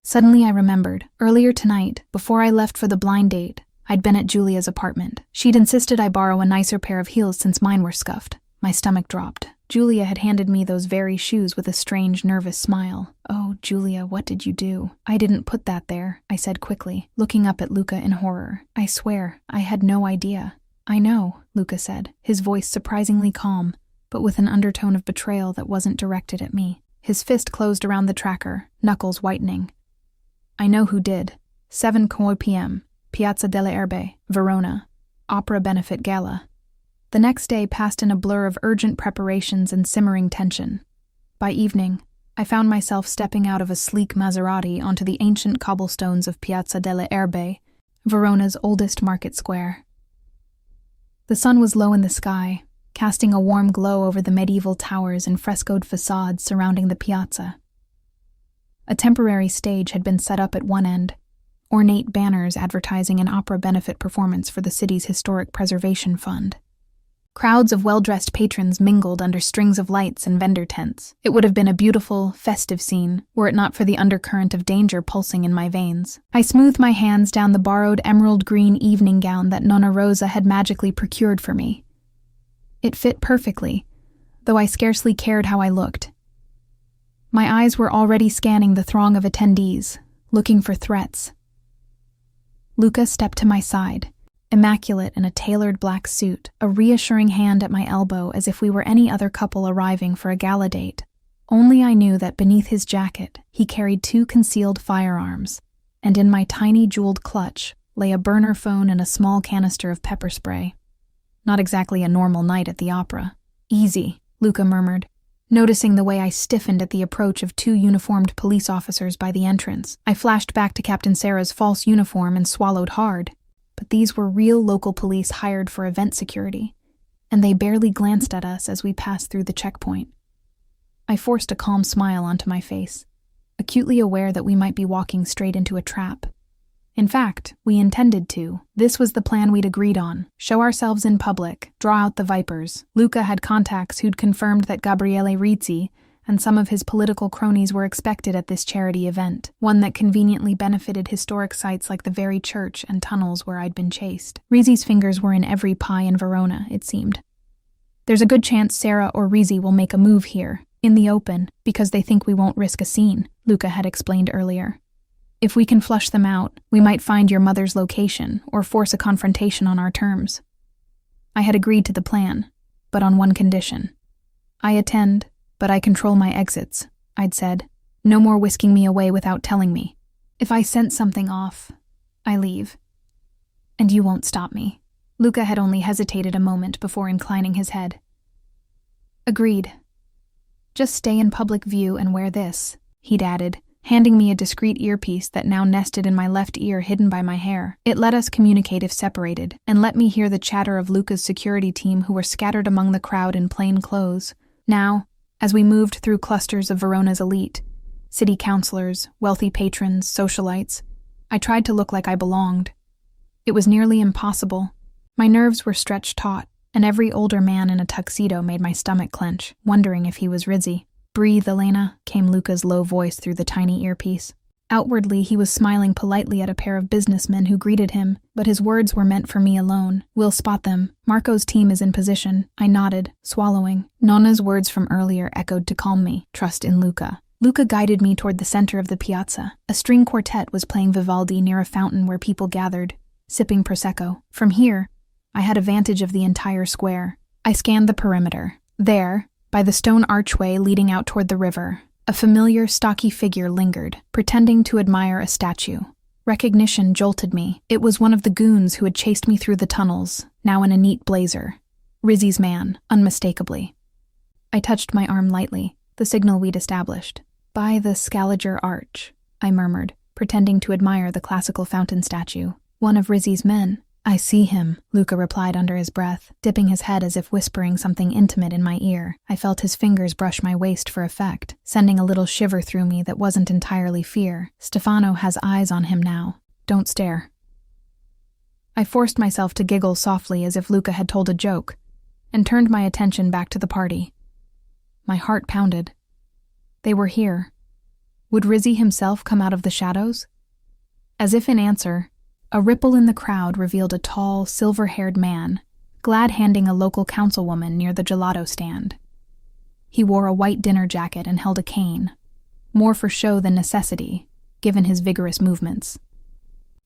Suddenly I remembered, earlier tonight, before I left for the blind date, I'd been at Julia's apartment. She'd insisted I borrow a nicer pair of heels since mine were scuffed. My stomach dropped. Julia had handed me those very shoes with a strange, nervous smile. "Oh, Julia, what did you do?" "I didn't put that there," I said quickly, looking up at Luca in horror. "I swear, I had no idea." "I know," Luca said, his voice surprisingly calm, but with an undertone of betrayal that wasn't directed at me. His fist closed around the tracker, knuckles whitening. "I know who did. 7 p.m., Piazza delle Erbe, Verona. Opera benefit gala." The next day passed in a blur of urgent preparations and simmering tension. By evening, I found myself stepping out of a sleek Maserati onto the ancient cobblestones of Piazza delle Erbe, Verona's oldest market square. The sun was low in the sky, casting a warm glow over the medieval towers and frescoed facades surrounding the piazza. A temporary stage had been set up at one end, ornate banners advertising an opera benefit performance for the city's Historic Preservation Fund. Crowds of well-dressed patrons mingled under strings of lights and vendor tents. It would have been a beautiful, festive scene, were it not for the undercurrent of danger pulsing in my veins. I smoothed my hands down the borrowed emerald green evening gown that Nonna Rosa had magically procured for me. It fit perfectly, though I scarcely cared how I looked. My eyes were already scanning the throng of attendees, looking for threats. Luca stepped to my side, immaculate in a tailored black suit, a reassuring hand at my elbow as if we were any other couple arriving for a gala date. Only I knew that beneath his jacket, he carried 2 concealed firearms, and in my tiny jeweled clutch lay a burner phone and a small canister of pepper spray. Not exactly a normal night at the opera. "Easy," Luca murmured, noticing the way I stiffened at the approach of 2 uniformed police officers by the entrance. I flashed back to Captain Sarah's false uniform and swallowed hard. But these were real local police hired for event security, and they barely glanced at us as we passed through the checkpoint. I forced a calm smile onto my face, acutely aware that we might be walking straight into a trap. In fact, we intended to. This was the plan we'd agreed on: show ourselves in public, draw out the vipers. Luca had contacts who'd confirmed that Gabriele Rizzi and some of his political cronies were expected at this charity event, one that conveniently benefited historic sites like the very church and tunnels where I'd been chased. Rizzi's fingers were in every pie in Verona, it seemed. "There's a good chance Sarah or Rizzi will make a move here, in the open, because they think we won't risk a scene," Luca had explained earlier. "If we can flush them out, we might find your mother's location or force a confrontation on our terms." I had agreed to the plan, but on one condition. "I attend, but I control my exits," I'd said. "No more whisking me away without telling me. If I sense something off, I leave. And you won't stop me." Luca had only hesitated a moment before inclining his head. "Agreed. Just stay in public view and wear this," he'd added, handing me a discreet earpiece that now nested in my left ear hidden by my hair. It let us communicate if separated, and let me hear the chatter of Luca's security team who were scattered among the crowd in plain clothes. Now, as we moved through clusters of Verona's elite, city councilors, wealthy patrons, socialites, I tried to look like I belonged. It was nearly impossible. My nerves were stretched taut, and every older man in a tuxedo made my stomach clench, wondering if he was Rizzi. "Breathe, Elena," came Luca's low voice through the tiny earpiece. Outwardly, he was smiling politely at a pair of businessmen who greeted him, but his words were meant for me alone. "We'll spot them. Marco's team is in position." I nodded, swallowing. Nonna's words from earlier echoed to calm me. "Trust in Luca." Luca guided me toward the center of the piazza. A string quartet was playing Vivaldi near a fountain where people gathered, sipping Prosecco. From here, I had a vantage of the entire square. I scanned the perimeter. There, by the stone archway leading out toward the river, a familiar, stocky figure lingered, pretending to admire a statue. Recognition jolted me. It was one of the goons who had chased me through the tunnels, now in a neat blazer. Rizzi's man, unmistakably. I touched my arm lightly, the signal we'd established. "By the Scaliger Arch," I murmured, pretending to admire the classical fountain statue. "One of Rizzi's men." "I see him," Luca replied under his breath, dipping his head as if whispering something intimate in my ear. I felt his fingers brush my waist for effect, sending a little shiver through me that wasn't entirely fear. "Stefano has eyes on him now. Don't stare." I forced myself to giggle softly as if Luca had told a joke, and turned my attention back to the party. My heart pounded. They were here. Would Rizzi himself come out of the shadows? As if in answer, a ripple in the crowd revealed a tall, silver-haired man, glad-handing a local councilwoman near the gelato stand. He wore a white dinner jacket and held a cane, more for show than necessity, given his vigorous movements.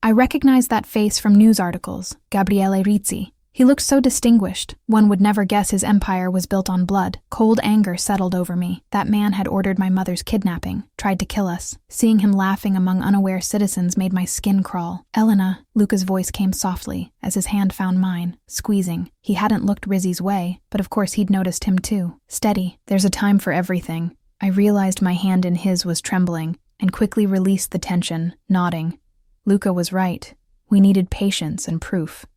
I recognized that face from news articles, Gabriele Rizzi. He looked so distinguished, one would never guess his empire was built on blood. Cold anger settled over me. That man had ordered my mother's kidnapping, tried to kill us. Seeing him laughing among unaware citizens made my skin crawl. Elena, Luca's voice came softly, as his hand found mine, squeezing. He hadn't looked Rizzi's way, but of course he'd noticed him too. Steady, there's a time for everything. I realized my hand in his was trembling, and quickly released the tension, nodding. Luca was right. We needed patience and proof.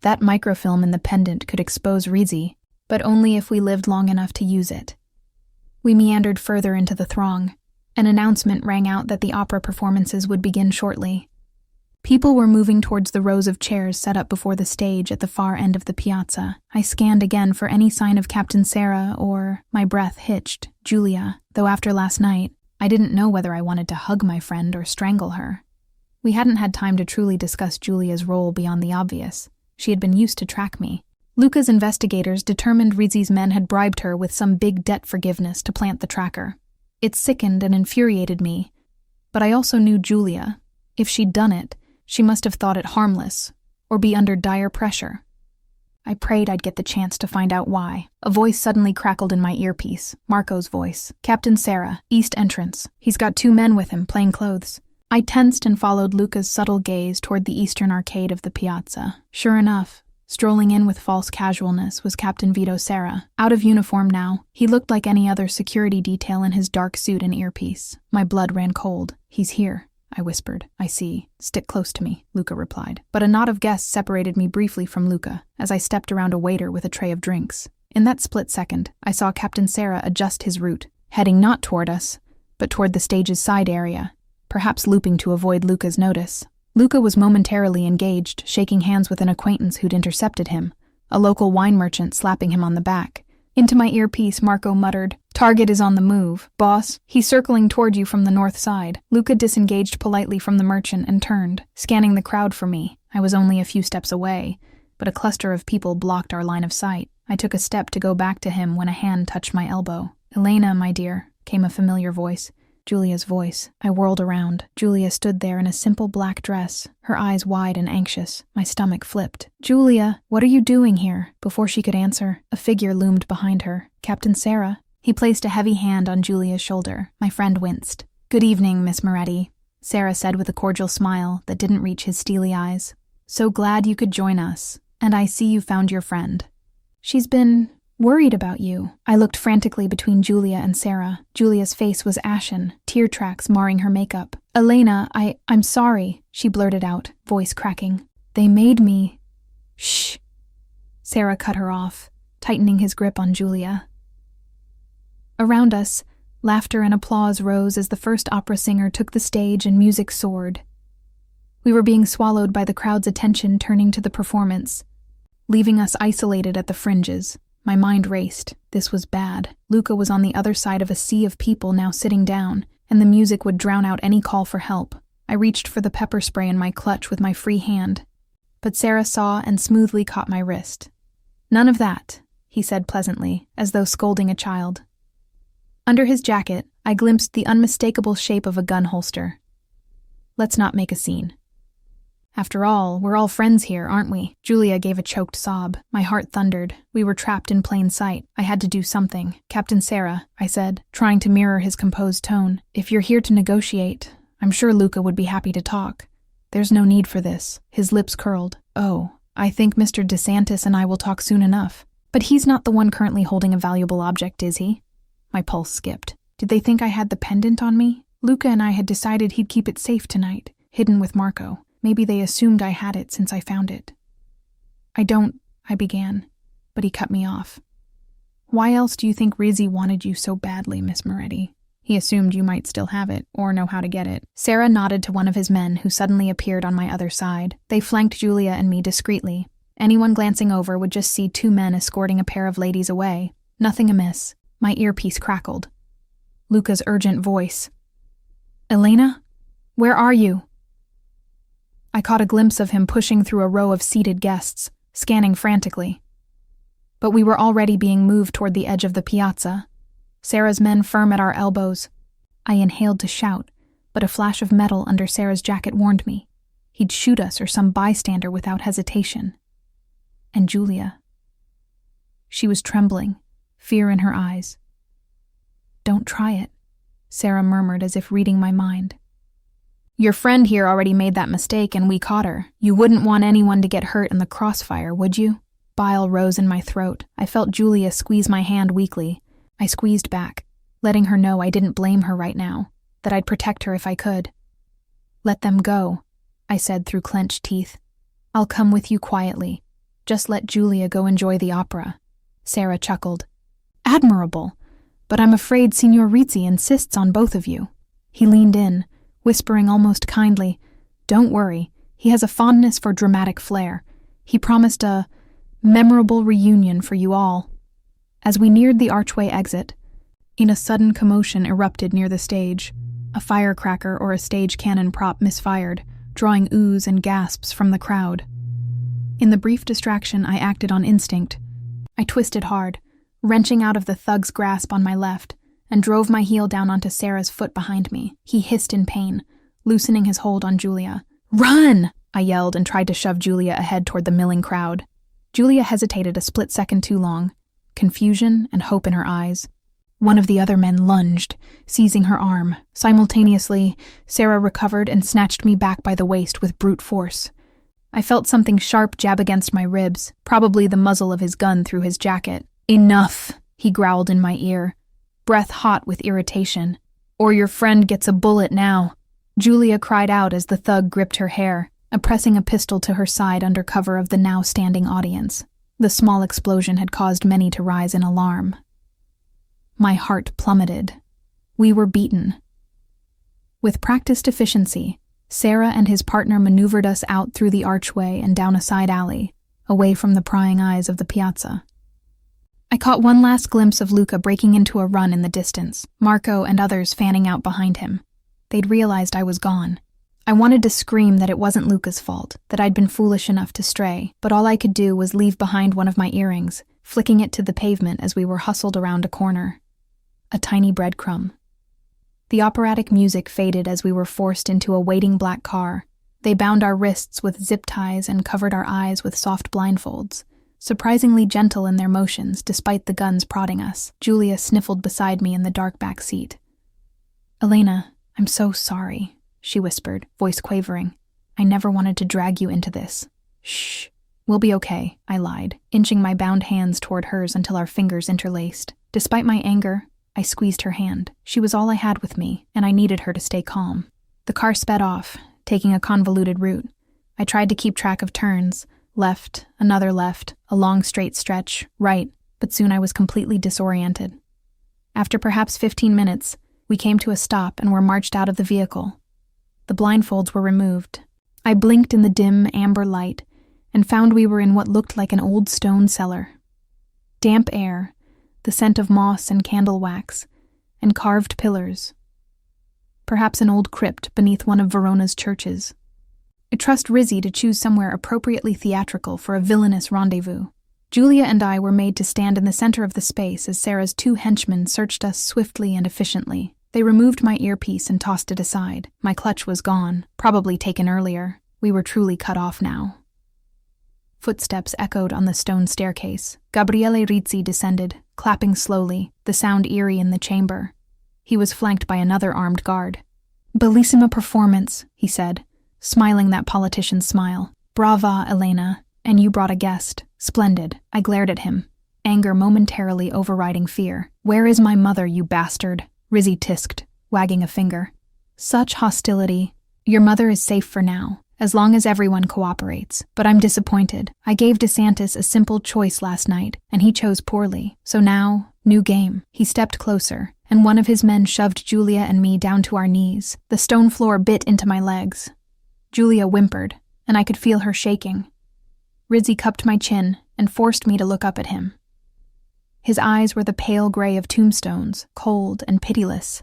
That microfilm in the pendant could expose Rizzi, but only if we lived long enough to use it. We meandered further into the throng. An announcement rang out that the opera performances would begin shortly. People were moving towards the rows of chairs set up before the stage at the far end of the piazza. I scanned again for any sign of Captain Sarah or, my breath hitched, Julia, though after last night, I didn't know whether I wanted to hug my friend or strangle her. We hadn't had time to truly discuss Julia's role beyond the obvious. She had been used to track me. Luca's investigators determined Rizzi's men had bribed her with some big debt forgiveness to plant the tracker. It sickened and infuriated me, but I also knew Julia. If she'd done it, she must have thought it harmless, or be under dire pressure. I prayed I'd get the chance to find out why. A voice suddenly crackled in my earpiece, Marco's voice. Captain Sarah, East Entrance. He's got 2 men with him, plain clothes. I tensed and followed Luca's subtle gaze toward the eastern arcade of the piazza. Sure enough, strolling in with false casualness was Captain Vito Serra. Out of uniform now, he looked like any other security detail in his dark suit and earpiece. My blood ran cold. He's here, I whispered. I see. Stick close to me, Luca replied. But a knot of guests separated me briefly from Luca as I stepped around a waiter with a tray of drinks. In that split second, I saw Captain Sarah adjust his route, heading not toward us, but toward the stage's side area, perhaps looping to avoid Luca's notice. Luca was momentarily engaged, shaking hands with an acquaintance who'd intercepted him, a local wine merchant slapping him on the back. Into my earpiece, Marco muttered, "Target is on the move. Boss, he's circling toward you from the north side." Luca disengaged politely from the merchant and turned, scanning the crowd for me. I was only a few steps away, but a cluster of people blocked our line of sight. I took a step to go back to him when a hand touched my elbow. "Elena, my dear," came a familiar voice. Julia's voice. I whirled around. Julia stood there in a simple black dress, her eyes wide and anxious. My stomach flipped. "Julia, what are you doing here?" Before she could answer, a figure loomed behind her. Captain Sarah. He placed a heavy hand on Julia's shoulder. My friend winced. "Good evening, Miss Moretti," Sarah said with a cordial smile that didn't reach his steely eyes. "So glad you could join us, and I see you found your friend. She's been worried about you." I looked frantically between Julia and Sarah. Julia's face was ashen, tear tracks marring her makeup. "Elena, I'm sorry," she blurted out, voice cracking. "They made me—" "Shh." Sarah cut her off, tightening his grip on Julia. Around us, laughter and applause rose as the first opera singer took the stage and music soared. We were being swallowed by the crowd's attention turning to the performance, leaving us isolated at the fringes. My mind raced. This was bad. Luca was on the other side of a sea of people now sitting down, and the music would drown out any call for help. I reached for the pepper spray in my clutch with my free hand, but Sarah saw and smoothly caught my wrist. "None of that," he said pleasantly, as though scolding a child. Under his jacket, I glimpsed the unmistakable shape of a gun holster. "Let's not make a scene. After all, we're all friends here, aren't we?" Julia gave a choked sob. My heart thundered. We were trapped in plain sight. I had to do something. "Captain Sarah," I said, trying to mirror his composed tone, "if you're here to negotiate, I'm sure Luca would be happy to talk. There's no need for this." His lips curled. "Oh, I think Mr. DeSantis and I will talk soon enough. But he's not the one currently holding a valuable object, is he?" My pulse skipped. Did they think I had the pendant on me? Luca and I had decided he'd keep it safe tonight, hidden with Marco. Maybe they assumed I had it since I found it. I began, but he cut me off. "Why else do you think Rizzi wanted you so badly, Miss Moretti? He assumed you might still have it, or know how to get it." Sarah nodded to one of his men who suddenly appeared on my other side. They flanked Julia and me discreetly. Anyone glancing over would just see 2 men escorting a pair of ladies away. Nothing amiss. My earpiece crackled. Luca's urgent voice. "Elena? Where are you?" I caught a glimpse of him pushing through a row of seated guests, scanning frantically. But we were already being moved toward the edge of the piazza, Sarah's men firm at our elbows. I inhaled to shout, but a flash of metal under Sarah's jacket warned me. He'd shoot us or some bystander without hesitation. And Julia. She was trembling, fear in her eyes. "Don't try it," Sarah murmured as if reading my mind. "Your friend here already made that mistake and we caught her. You wouldn't want anyone to get hurt in the crossfire, would you?" Bile rose in my throat. I felt Julia squeeze my hand weakly. I squeezed back, letting her know I didn't blame her right now, that I'd protect her if I could. "Let them go," I said through clenched teeth. "I'll come with you quietly. Just let Julia go enjoy the opera." Sarah chuckled. "Admirable, but I'm afraid Signor Rizzi insists on both of you." He leaned in, whispering almost kindly, "Don't worry, he has a fondness for dramatic flair. He promised a memorable reunion for you all." As we neared the archway exit, a sudden commotion erupted near the stage. A firecracker or a stage cannon prop misfired, drawing oohs and gasps from the crowd. In the brief distraction, I acted on instinct. I twisted hard, wrenching out of the thug's grasp on my left, and drove my heel down onto Sarah's foot behind me. He hissed in pain, loosening his hold on Julia. "Run!" I yelled and tried to shove Julia ahead toward the milling crowd. Julia hesitated a split second too long, confusion and hope in her eyes. One of the other men lunged, seizing her arm. Simultaneously, Sarah recovered and snatched me back by the waist with brute force. I felt something sharp jab against my ribs, probably the muzzle of his gun through his jacket. "Enough," he growled in my ear, breath hot with irritation. "Or your friend gets a bullet now." Julia cried out as the thug gripped her hair, pressing a pistol to her side under cover of the now standing audience. The small explosion had caused many to rise in alarm. My heart plummeted. We were beaten. With practiced efficiency, Sarah and his partner maneuvered us out through the archway and down a side alley, away from the prying eyes of the piazza. I caught one last glimpse of Luca breaking into a run in the distance, Marco and others fanning out behind him. They'd realized I was gone. I wanted to scream that it wasn't Luca's fault, that I'd been foolish enough to stray, but all I could do was leave behind one of my earrings, flicking it to the pavement as we were hustled around a corner. A tiny breadcrumb. The operatic music faded as we were forced into a waiting black car. They bound our wrists with zip ties and covered our eyes with soft blindfolds, surprisingly gentle in their motions despite the guns prodding us. Julia sniffled beside me in the dark back seat. "Elena, I'm so sorry," she whispered, voice quavering. "I never wanted to drag you into this." "Shh, we'll be okay," I lied, inching my bound hands toward hers until our fingers interlaced. Despite my anger, I squeezed her hand. She was all I had with me, and I needed her to stay calm. The car sped off, taking a convoluted route. I tried to keep track of turns, left, another left, a long straight stretch, right, but soon I was completely disoriented. After perhaps 15 minutes, we came to a stop and were marched out of the vehicle. The blindfolds were removed. I blinked in the dim, amber light and found we were in what looked like an old stone cellar. Damp air, the scent of moss and candle wax, and carved pillars. Perhaps an old crypt beneath one of Verona's churches. I trust Rizzi to choose somewhere appropriately theatrical for a villainous rendezvous. Julia and I were made to stand in the center of the space as Sarah's 2 henchmen searched us swiftly and efficiently. They removed my earpiece and tossed it aside. My clutch was gone, probably taken earlier. We were truly cut off now. Footsteps echoed on the stone staircase. Gabriele Rizzi descended, clapping slowly, the sound eerie in the chamber. He was flanked by another armed guard. "Bellissima performance," he said, smiling that politician's smile. "Brava, Elena, and you brought a guest. Splendid." I glared at him, anger momentarily overriding fear. "Where is my mother, you bastard?" Rizzi tisked, wagging a finger. "Such hostility. Your mother is safe for now, as long as everyone cooperates. But I'm disappointed. I gave DeSantis a simple choice last night, and he chose poorly. So now, new game." He stepped closer, and one of his men shoved Julia and me down to our knees. The stone floor bit into my legs. Julia whimpered, and I could feel her shaking. Rizzi cupped my chin and forced me to look up at him. His eyes were the pale gray of tombstones, cold and pitiless.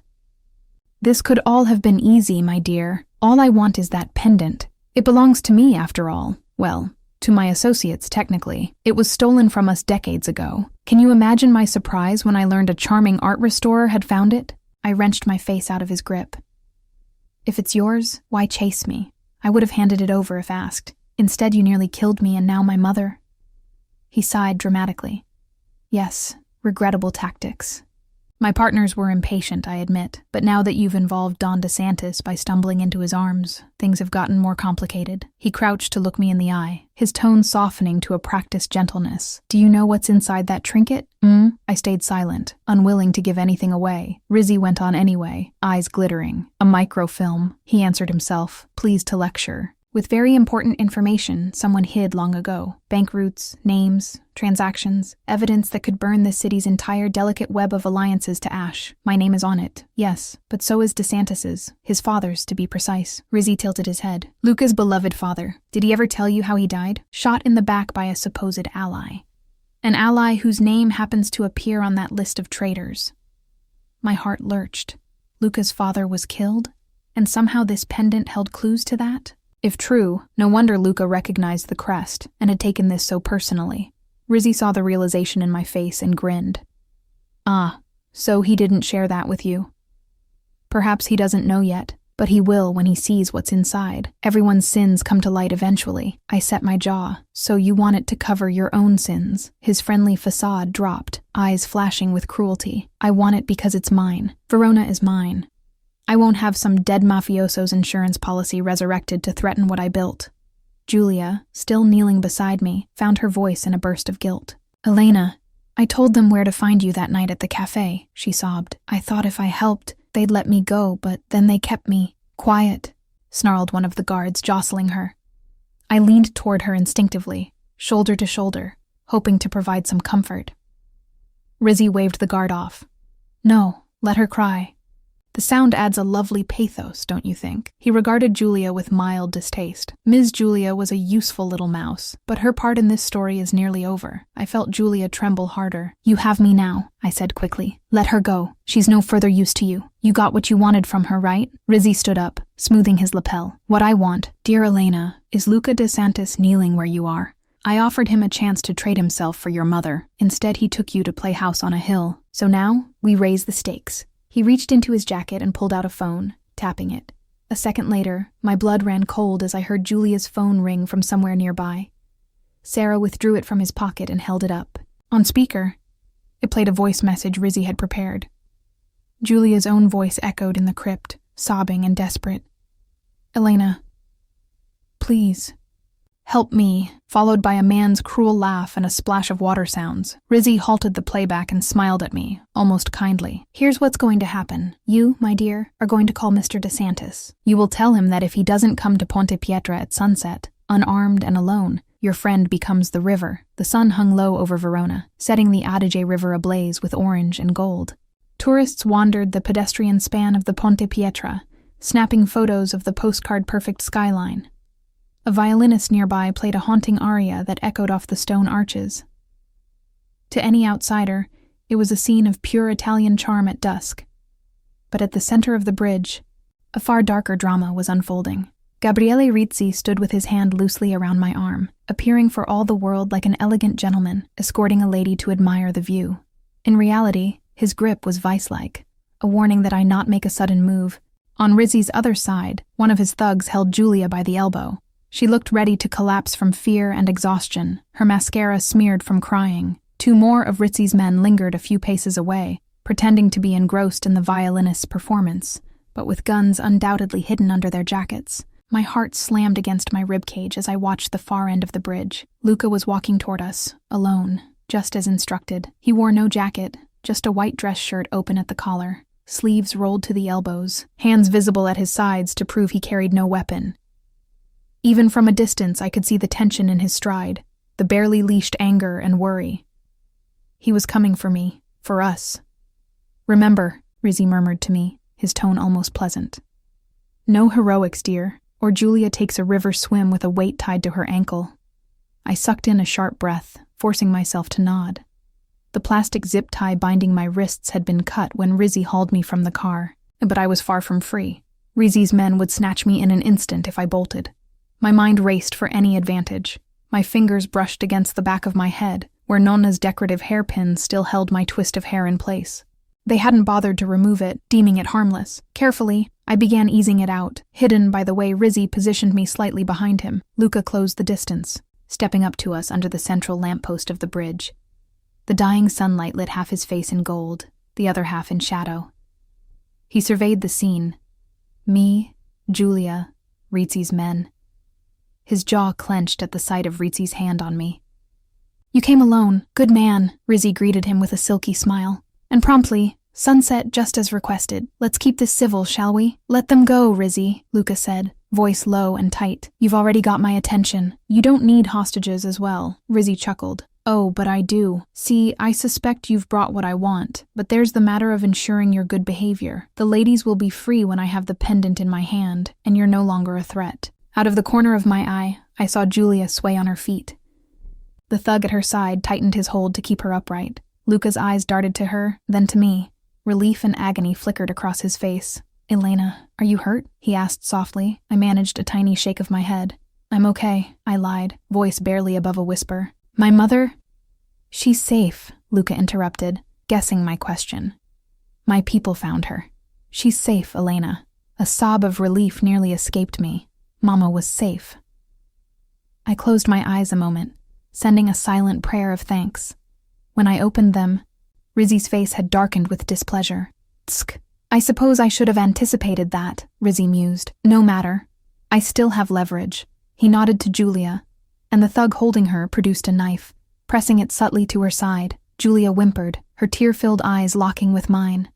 "This could all have been easy, my dear. All I want is that pendant. It belongs to me, after all. Well, To my associates, technically. It was stolen from us decades ago. Can you imagine my surprise when I learned a charming art restorer had found it? I wrenched my face out of his grip. If it's yours, why chase me? I would have handed it over if asked. Instead, you nearly killed me and now my mother. He sighed dramatically. Yes, regrettable tactics. My partners were impatient, I admit, but now that you've involved Don DeSantis by stumbling into his arms, things have gotten more complicated. He crouched to look me in the eye, his tone softening to a practiced gentleness. Do you know what's inside that trinket? I stayed silent, unwilling to give anything away. Rizzy went on anyway, eyes glittering. A microfilm, he answered himself, pleased to lecture. With very important information someone hid long ago. Bank routes, names, transactions, evidence that could burn this city's entire delicate web of alliances to ash. My name is on it. Yes, but so is DeSantis's. His father's, to be precise. Rizzy tilted his head. Luca's beloved father. Did he ever tell you how he died? Shot in the back by a supposed ally. An ally whose name happens to appear on that list of traitors. My heart lurched. Luca's father was killed? And somehow this pendant held clues to that? If true, no wonder Luca recognized the crest and had taken this so personally. Rizzy saw the realization in my face and grinned. Ah, so he didn't share that with you. Perhaps he doesn't know yet, but he will when he sees what's inside. Everyone's sins come to light eventually. I set my jaw. So you want it to cover your own sins. His friendly facade dropped, eyes flashing with cruelty. I want it because it's mine. Verona is mine. I won't have some dead mafioso's insurance policy resurrected to threaten what I built. Julia, still kneeling beside me, found her voice in a burst of guilt. Elena, I told them where to find you that night at the cafe, she sobbed. I thought if I helped, they'd let me go, but then they kept me. Quiet, snarled one of the guards, jostling her. I leaned toward her instinctively, shoulder to shoulder, hoping to provide some comfort. Rizzy waved the guard off. No, let her cry. The sound adds a lovely pathos, don't you think? He regarded Julia with mild distaste. Ms. Julia was a useful little mouse, but her part in this story is nearly over. I felt Julia tremble harder. You have me now, I said quickly. Let her go. She's no further use to you. You got what you wanted from her, right? Rizzy stood up, smoothing his lapel. What I want, dear Elena, is Luca DeSantis kneeling where you are. I offered him a chance to trade himself for your mother. Instead, he took you to play house on a hill. So now, we raise the stakes. He reached into his jacket and pulled out a phone, tapping it. A second later, my blood ran cold as I heard Julia's phone ring from somewhere nearby. Sarah withdrew it from his pocket and held it up. On speaker, it played a voice message Rizzy had prepared. Julia's own voice echoed in the crypt, sobbing and desperate. Elena, please. Help me, followed by a man's cruel laugh and a splash of water sounds. Rizzy halted the playback and smiled at me, almost kindly. Here's what's going to happen. You, my dear, are going to call Mr. DeSantis. You will tell him that if he doesn't come to Ponte Pietra at sunset, unarmed and alone, your friend becomes the river. The sun hung low over Verona, setting the Adige River ablaze with orange and gold. Tourists wandered the pedestrian span of the Ponte Pietra, snapping photos of the postcard-perfect skyline. A violinist nearby played a haunting aria that echoed off the stone arches. To any outsider, it was a scene of pure Italian charm at dusk. But at the center of the bridge, a far darker drama was unfolding. Gabriele Rizzi stood with his hand loosely around my arm, appearing for all the world like an elegant gentleman, escorting a lady to admire the view. In reality, his grip was vice-like, a warning that I not make a sudden move. On Rizzi's other side, one of his thugs held Julia by the elbow. She looked ready to collapse from fear and exhaustion, her mascara smeared from crying. Two more of Rizzi's men lingered a few paces away, pretending to be engrossed in the violinist's performance, but with guns undoubtedly hidden under their jackets. My heart slammed against my ribcage as I watched the far end of the bridge. Luca was walking toward us, alone, just as instructed. He wore no jacket, just a white dress shirt open at the collar, sleeves rolled to the elbows, hands visible at his sides to prove he carried no weapon. Even from a distance, I could see the tension in his stride, the barely leashed anger and worry. He was coming for me, for us. Remember, Rizzy murmured to me, his tone almost pleasant. No heroics, dear, or Julia takes a river swim with a weight tied to her ankle. I sucked in a sharp breath, forcing myself to nod. The plastic zip tie binding my wrists had been cut when Rizzy hauled me from the car, but I was far from free. Rizzy's men would snatch me in an instant if I bolted. My mind raced for any advantage. My fingers brushed against the back of my head, where Nonna's decorative hairpin still held my twist of hair in place. They hadn't bothered to remove it, deeming it harmless. Carefully, I began easing it out, hidden by the way Rizzy positioned me slightly behind him. Luca closed the distance, stepping up to us under the central lamppost of the bridge. The dying sunlight lit half his face in gold, the other half in shadow. He surveyed the scene. Me, Julia, Rizzy's men. His jaw clenched at the sight of Rizzy's hand on me. "You came alone. Good man," Rizzy greeted him with a silky smile. "And promptly, sunset just as requested. Let's keep this civil, shall we?" "Let them go, Rizzy," Luca said, voice low and tight. "You've already got my attention." "You don't need hostages as well," Rizzy chuckled. "Oh, but I do. See, I suspect you've brought what I want, but there's the matter of ensuring your good behavior. The ladies will be free when I have the pendant in my hand, and you're no longer a threat." Out of the corner of my eye, I saw Julia sway on her feet. The thug at her side tightened his hold to keep her upright. Luca's eyes darted to her, then to me. Relief and agony flickered across his face. "Elena, are you hurt?" he asked softly. I managed a tiny shake of my head. "I'm okay," I lied, voice barely above a whisper. "My mother?" "She's safe," Luca interrupted, guessing my question. "My people found her. She's safe, Elena." A sob of relief nearly escaped me. Mama was safe. I closed my eyes a moment, sending a silent prayer of thanks. When I opened them, Rizzy's face had darkened with displeasure. "Tsk. I suppose I should have anticipated that," Rizzy mused. "No matter. I still have leverage." He nodded to Julia, and the thug holding her produced a knife. Pressing it subtly to her side, Julia whimpered, her tear-filled eyes locking with mine.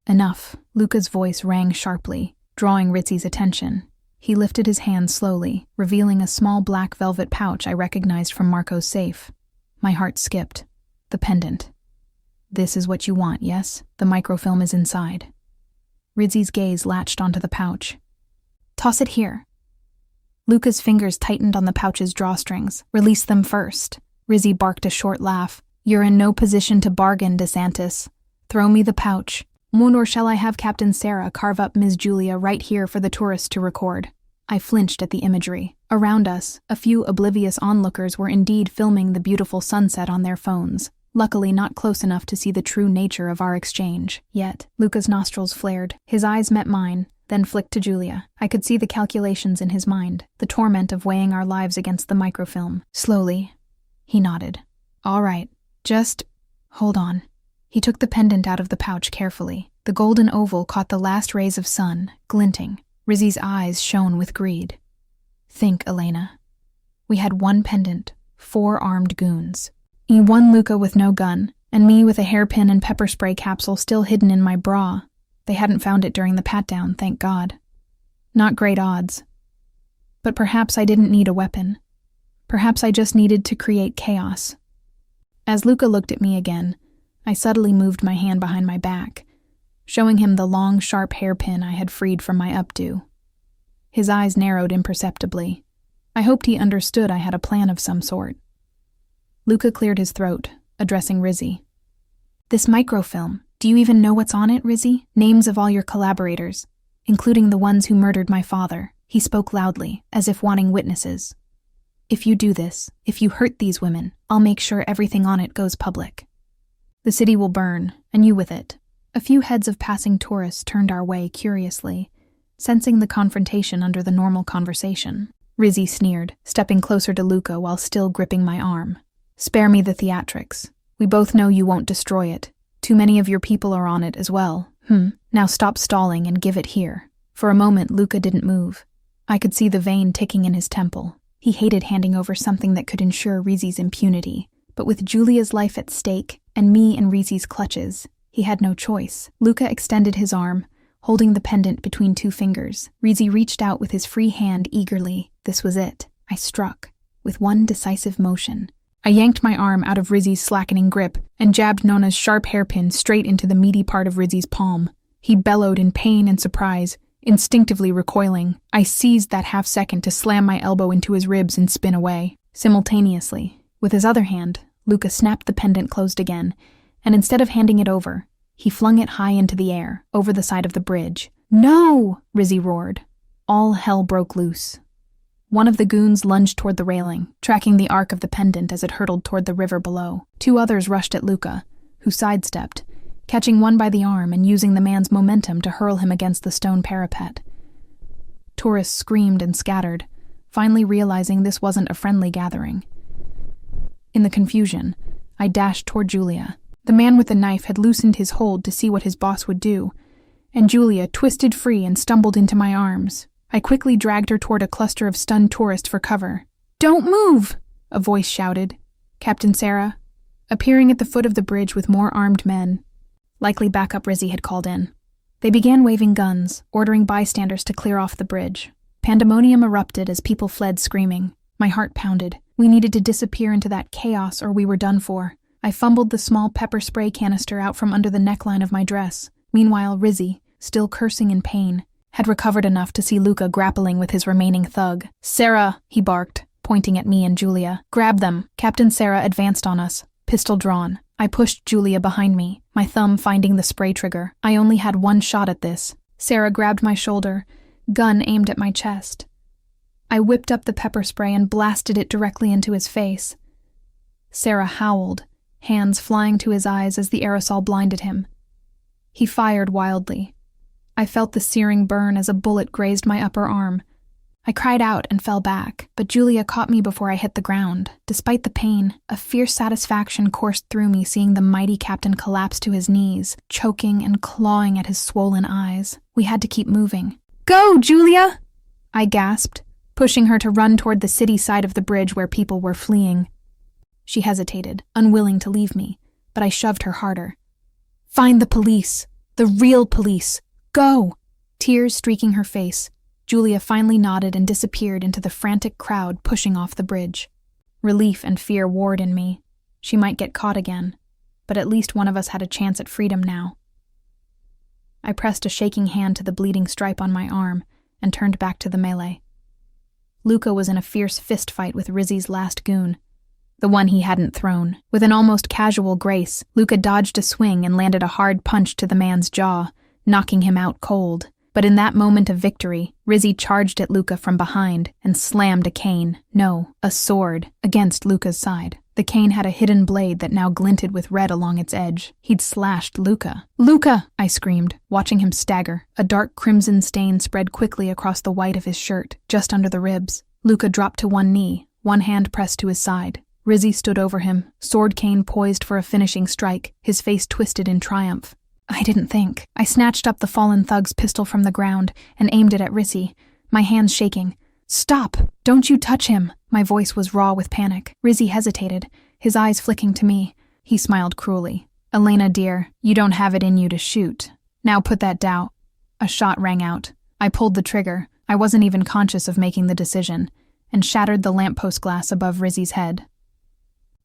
"Enough," Luca's voice rang sharply, drawing Rizzy's attention. He lifted his hand slowly, revealing a small black velvet pouch I recognized from Marco's safe. My heart skipped. The pendant. "This is what you want, yes? The microfilm is inside." Rizzy's gaze latched onto the pouch. "Toss it here." Luca's fingers tightened on the pouch's drawstrings. "Release them first." Rizzy barked a short laugh. "You're in no position to bargain, DeSantis. Throw me the pouch. Or shall I have Captain Sarah carve up Ms. Julia right here for the tourists to record?" I flinched at the imagery. Around us, a few oblivious onlookers were indeed filming the beautiful sunset on their phones, luckily not close enough to see the true nature of our exchange. Yet, Luca's nostrils flared. His eyes met mine, then flicked to Julia. I could see the calculations in his mind, the torment of weighing our lives against the microfilm. Slowly, he nodded. "All right, just hold on." He took the pendant out of the pouch carefully. The golden oval caught the last rays of sun, glinting. Rizzy's eyes shone with greed. "Think, Elena. We had one pendant, 4 armed goons. One Luca with no gun, and me with a hairpin and pepper spray capsule still hidden in my bra. They hadn't found it during the pat-down, thank God. Not great odds. But perhaps I didn't need a weapon. Perhaps I just needed to create chaos." As Luca looked at me again, I subtly moved my hand behind my back, showing him the long, sharp hairpin I had freed from my updo. His eyes narrowed imperceptibly. I hoped he understood I had a plan of some sort. Luca cleared his throat, addressing Rizzy. "This microfilm, do you even know what's on it, Rizzy? Names of all your collaborators, including the ones who murdered my father." He spoke loudly, as if wanting witnesses. "If you do this, if you hurt these women, I'll make sure everything on it goes public. The city will burn, and you with it." A few heads of passing tourists turned our way curiously, sensing the confrontation under the normal conversation. Rizzy sneered, stepping closer to Luca while still gripping my arm. "Spare me the theatrics. We both know you won't destroy it. Too many of your people are on it as well. Now stop stalling and give it here." For a moment, Luca didn't move. I could see the vein ticking in his temple. He hated handing over something that could ensure Rizzy's impunity. But with Julia's life at stake, and me in Rizzy's clutches, he had no choice. Luca extended his arm, holding the pendant between 2 fingers. Rizzy reached out with his free hand eagerly. This was it. I struck, with one decisive motion. I yanked my arm out of Rizzy's slackening grip and jabbed Nonna's sharp hairpin straight into the meaty part of Rizzy's palm. He bellowed in pain and surprise, instinctively recoiling. I seized that half-second to slam my elbow into his ribs and spin away. Simultaneously, with his other hand, Luca snapped the pendant closed again, and instead of handing it over, he flung it high into the air, over the side of the bridge. "No!" Rizzy roared. All hell broke loose. One of the goons lunged toward the railing, tracking the arc of the pendant as it hurtled toward the river below. Two others rushed at Luca, who sidestepped, catching one by the arm and using the man's momentum to hurl him against the stone parapet. Tourists screamed and scattered, finally realizing this wasn't a friendly gathering. In the confusion, I dashed toward Julia. The man with the knife had loosened his hold to see what his boss would do, and Julia twisted free and stumbled into my arms. I quickly dragged her toward a cluster of stunned tourists for cover. "Don't move!" a voice shouted. Captain Sarah, appearing at the foot of the bridge with more armed men. Likely backup Rizzy had called in. They began waving guns, ordering bystanders to clear off the bridge. Pandemonium erupted as people fled screaming. My heart pounded. We needed to disappear into that chaos or we were done for. I fumbled the small pepper spray canister out from under the neckline of my dress. Meanwhile, Rizzy, still cursing in pain, had recovered enough to see Luca grappling with his remaining thug. "Sarah," he barked, pointing at me and Julia. "Grab them." Captain Sarah advanced on us, pistol drawn. I pushed Julia behind me, my thumb finding the spray trigger. I only had one shot at this. Sarah grabbed my shoulder, gun aimed at my chest. I whipped up the pepper spray and blasted it directly into his face. Sarah howled, hands flying to his eyes as the aerosol blinded him. He fired wildly. I felt the searing burn as a bullet grazed my upper arm. I cried out and fell back, but Julia caught me before I hit the ground. Despite the pain, a fierce satisfaction coursed through me seeing the mighty captain collapse to his knees, choking and clawing at his swollen eyes. We had to keep moving. "Go, Julia!" I gasped, pushing her to run toward the city side of the bridge where people were fleeing. She hesitated, unwilling to leave me, but I shoved her harder. "Find the police. The real police. Go!" Tears streaking her face, Julia finally nodded and disappeared into the frantic crowd pushing off the bridge. Relief and fear warred in me. She might get caught again, but at least one of us had a chance at freedom now. I pressed a shaking hand to the bleeding stripe on my arm and turned back to the melee. Luca was in a fierce fist fight with Rizzy's last goon, the one he hadn't thrown. With an almost casual grace, Luca dodged a swing and landed a hard punch to the man's jaw, knocking him out cold. But in that moment of victory, Rizzy charged at Luca from behind and slammed a cane, no, a sword, against Luca's side. The cane had a hidden blade that now glinted with red along its edge. He'd slashed Luca. "Luca!" I screamed, watching him stagger. A dark crimson stain spread quickly across the white of his shirt, just under the ribs. Luca dropped to one knee, one hand pressed to his side. Rizzy stood over him, sword cane poised for a finishing strike, his face twisted in triumph. I didn't think. I snatched up the fallen thug's pistol from the ground and aimed it at Rizzy, my hands shaking. "Stop! Don't you touch him!" My voice was raw with panic. Rizzy hesitated, his eyes flicking to me. He smiled cruelly. "Elena, dear, you don't have it in you to shoot. Now put that down." A shot rang out. I pulled the trigger. I wasn't even conscious of making the decision, and shattered the lamppost glass above Rizzy's head.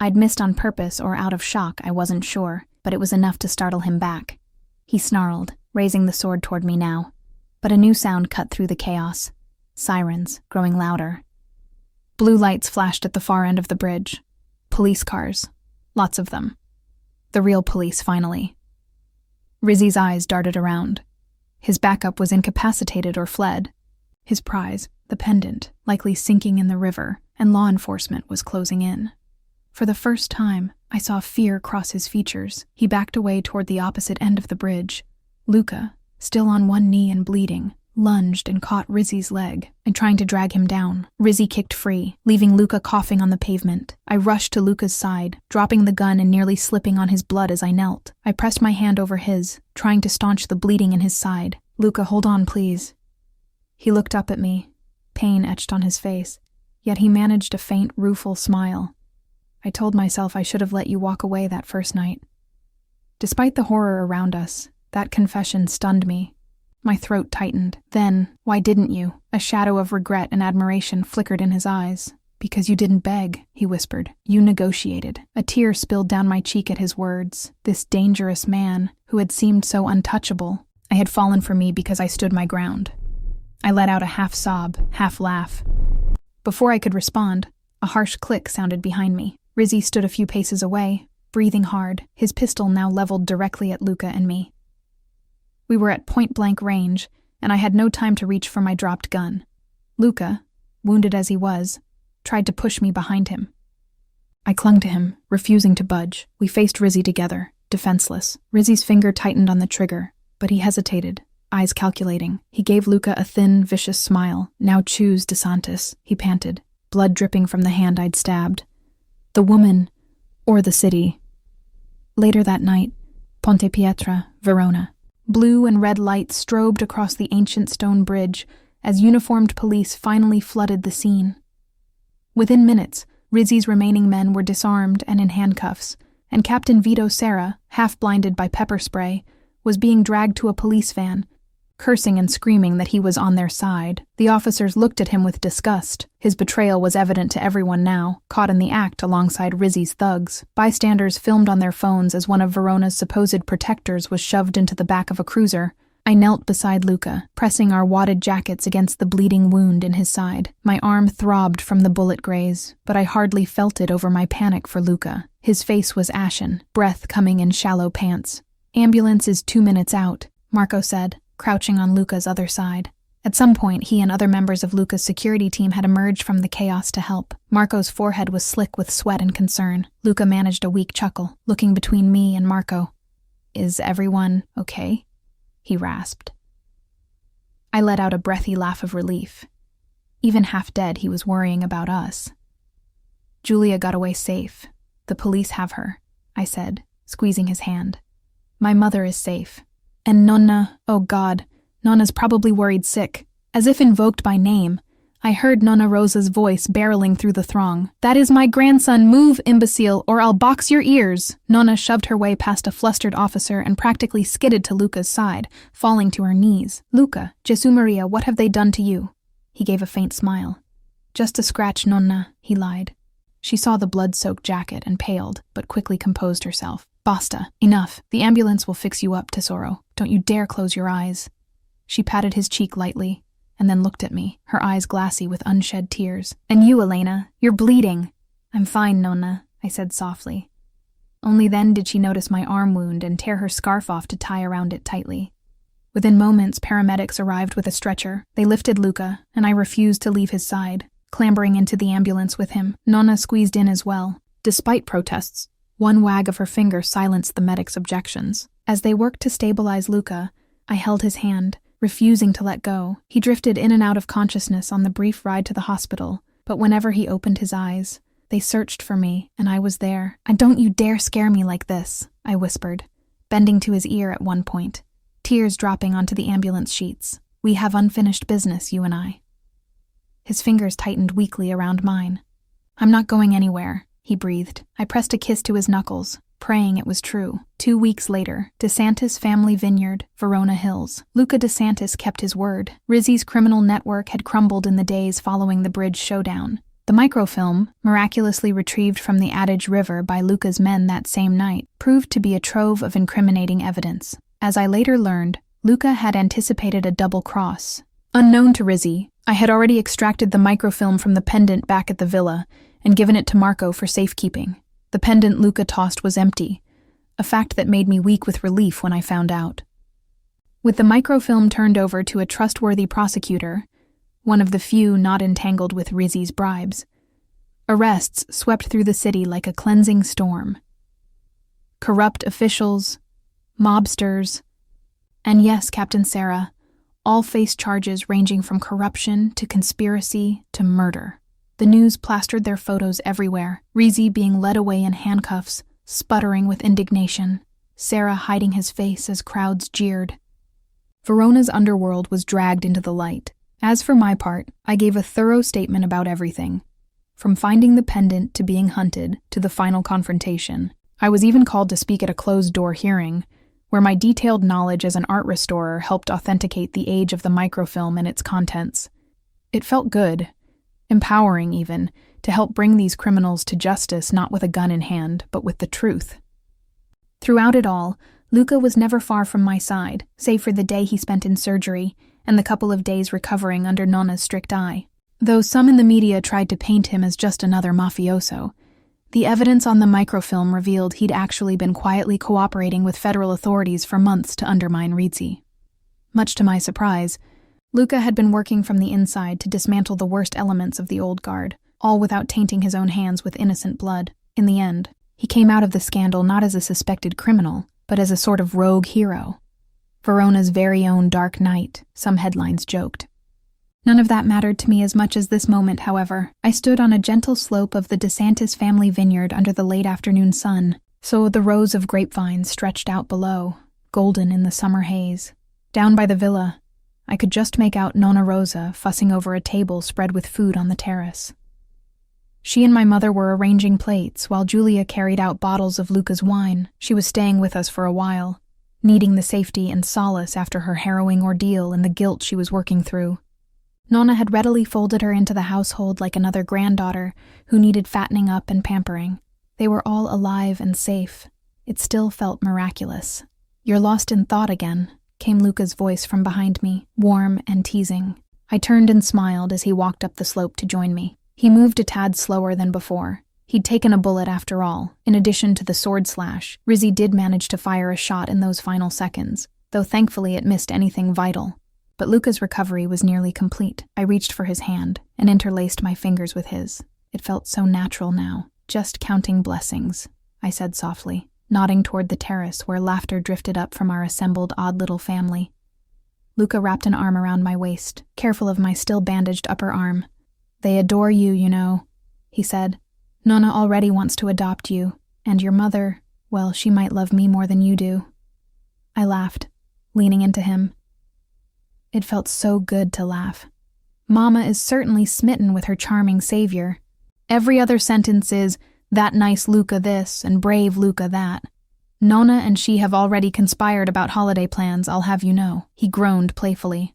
I'd missed on purpose or out of shock, I wasn't sure, but it was enough to startle him back. He snarled, raising the sword toward me now. But a new sound cut through the chaos. Sirens, growing louder. Blue lights flashed at the far end of the bridge. Police cars. Lots of them. The real police, finally. Rizzy's eyes darted around. His backup was incapacitated or fled. His prize, the pendant, likely sinking in the river, and law enforcement was closing in. For the first time, I saw fear cross his features. He backed away toward the opposite end of the bridge. Luca, still on one knee and bleeding, lunged and caught Rizzy's leg, and trying to drag him down. Rizzy kicked free, leaving Luca coughing on the pavement. I rushed to Luca's side, dropping the gun and nearly slipping on his blood as I knelt. I pressed my hand over his, trying to staunch the bleeding in his side. "Luca, hold on, please." He looked up at me, pain etched on his face, yet he managed a faint, rueful smile. "I told myself I should have let you walk away that first night." Despite the horror around us, that confession stunned me. My throat tightened. Then, "Why didn't you?" A shadow of regret and admiration flickered in his eyes. "Because you didn't beg," he whispered. "You negotiated." A tear spilled down my cheek at his words. This dangerous man, who had seemed so untouchable, had fallen for me because I stood my ground. I let out a half sob, half laugh. Before I could respond, a harsh click sounded behind me. Rizzy stood a few paces away, breathing hard, his pistol now leveled directly at Luca and me. We were at point-blank range, and I had no time to reach for my dropped gun. Luca, wounded as he was, tried to push me behind him. I clung to him, refusing to budge. We faced Rizzy together, defenseless. Rizzy's finger tightened on the trigger, but he hesitated, eyes calculating. He gave Luca a thin, vicious smile. "Now choose, DeSantis," he panted, blood dripping from the hand I'd stabbed. "The woman, or the city." Later that night, Ponte Pietra, Verona. Blue and red lights strobed across the ancient stone bridge as uniformed police finally flooded the scene. Within minutes, Rizzy's remaining men were disarmed and in handcuffs, and Captain Vito Serra, half-blinded by pepper spray, was being dragged to a police van, cursing and screaming that he was on their side. The officers looked at him with disgust. His betrayal was evident to everyone now, caught in the act alongside Rizzy's thugs. Bystanders filmed on their phones as one of Verona's supposed protectors was shoved into the back of a cruiser. I knelt beside Luca, pressing our wadded jackets against the bleeding wound in his side. My arm throbbed from the bullet graze, but I hardly felt it over my panic for Luca. His face was ashen, breath coming in shallow pants. "Ambulance is 2 minutes out," Marco said, crouching on Luca's other side. At some point, he and other members of Luca's security team had emerged from the chaos to help. Marco's forehead was slick with sweat and concern. Luca managed a weak chuckle, looking between me and Marco. "Is everyone okay?" he rasped. I let out a breathy laugh of relief. Even half dead, he was worrying about us. "Julia got away safe. The police have her," I said, squeezing his hand. "My mother is safe. And Nonna, oh God, Nonna's probably worried sick." As if invoked by name, I heard Nonna Rosa's voice barreling through the throng. "That is my grandson, move, imbecile, or I'll box your ears." Nonna shoved her way past a flustered officer and practically skidded to Luca's side, falling to her knees. "Luca, Gesù Maria, what have they done to you?" He gave a faint smile. "Just a scratch, Nonna," he lied. She saw the blood-soaked jacket and paled, but quickly composed herself. "Basta, enough. The ambulance will fix you up, Tesoro. Don't you dare close your eyes." She patted his cheek lightly, and then looked at me, her eyes glassy with unshed tears. "And you, Elena, you're bleeding." "I'm fine, Nonna," I said softly. Only then did she notice my arm wound and tear her scarf off to tie around it tightly. Within moments, paramedics arrived with a stretcher. They lifted Luca, and I refused to leave his side, clambering into the ambulance with him. Nonna squeezed in as well. Despite protests, one wag of her finger silenced the medics' objections. As they worked to stabilize Luca, I held his hand, refusing to let go. He drifted in and out of consciousness on the brief ride to the hospital, but whenever he opened his eyes, they searched for me, and I was there. "And don't you dare scare me like this," I whispered, bending to his ear at one point, tears dropping onto the ambulance sheets. "We have unfinished business, you and I." His fingers tightened weakly around mine. "I'm not going anywhere," he breathed. I pressed a kiss to his knuckles, praying it was true. 2 weeks later, DeSantis family vineyard, Verona Hills. Luca DeSantis kept his word. Rizzy's criminal network had crumbled in the days following the bridge showdown. The microfilm, miraculously retrieved from the Adige River by Luca's men that same night, proved to be a trove of incriminating evidence. As I later learned, Luca had anticipated a double cross. Unknown to Rizzy, I had already extracted the microfilm from the pendant back at the villa and given it to Marco for safekeeping. The pendant Luca tossed was empty, a fact that made me weak with relief when I found out. With the microfilm turned over to a trustworthy prosecutor, one of the few not entangled with Rizzy's bribes, arrests swept through the city like a cleansing storm. Corrupt officials, mobsters, and yes, Captain Sarah, all faced charges ranging from corruption to conspiracy to murder. The news plastered their photos everywhere, Rizzy being led away in handcuffs, sputtering with indignation, Sarah hiding his face as crowds jeered. Verona's underworld was dragged into the light. As for my part, I gave a thorough statement about everything, from finding the pendant to being hunted to the final confrontation. I was even called to speak at a closed-door hearing, where my detailed knowledge as an art restorer helped authenticate the age of the microfilm and its contents. It felt good, empowering even, to help bring these criminals to justice not with a gun in hand, but with the truth. Throughout it all, Luca was never far from my side, save for the day he spent in surgery and the couple of days recovering under Nonna's strict eye. Though some in the media tried to paint him as just another mafioso, the evidence on the microfilm revealed he'd actually been quietly cooperating with federal authorities for months to undermine Rizzy. Much to my surprise, Luca had been working from the inside to dismantle the worst elements of the old guard, all without tainting his own hands with innocent blood. In the end, he came out of the scandal not as a suspected criminal, but as a sort of rogue hero. Verona's very own Dark Knight, some headlines joked. None of that mattered to me as much as this moment, however. I stood on a gentle slope of the DeSantis family vineyard under the late afternoon sun, so the rows of grapevines stretched out below, golden in the summer haze. Down by the villa, I could just make out Nonna Rosa fussing over a table spread with food on the terrace. She and my mother were arranging plates while Julia carried out bottles of Luca's wine. She was staying with us for a while, needing the safety and solace after her harrowing ordeal and the guilt she was working through. Nonna had readily folded her into the household like another granddaughter who needed fattening up and pampering. They were all alive and safe. It still felt miraculous. "You're lost in thought again," came Luca's voice from behind me, warm and teasing. I turned and smiled as he walked up the slope to join me. He moved a tad slower than before. He'd taken a bullet after all. In addition to the sword slash, Rizzy did manage to fire a shot in those final seconds, though thankfully it missed anything vital. But Luca's recovery was nearly complete. I reached for his hand and interlaced my fingers with his. It felt so natural now. "Just counting blessings," I said softly, nodding toward the terrace where laughter drifted up from our assembled odd little family. Luca wrapped an arm around my waist, careful of my still bandaged upper arm. "They adore you, you know," he said. "Nonna already wants to adopt you, and your mother, well, she might love me more than you do." I laughed, leaning into him. It felt so good to laugh. Mama is certainly smitten with her charming savior. Every other sentence is, "That nice Luca this, and brave Luca that." Nonna and she have already conspired about holiday plans, I'll have you know. He groaned playfully.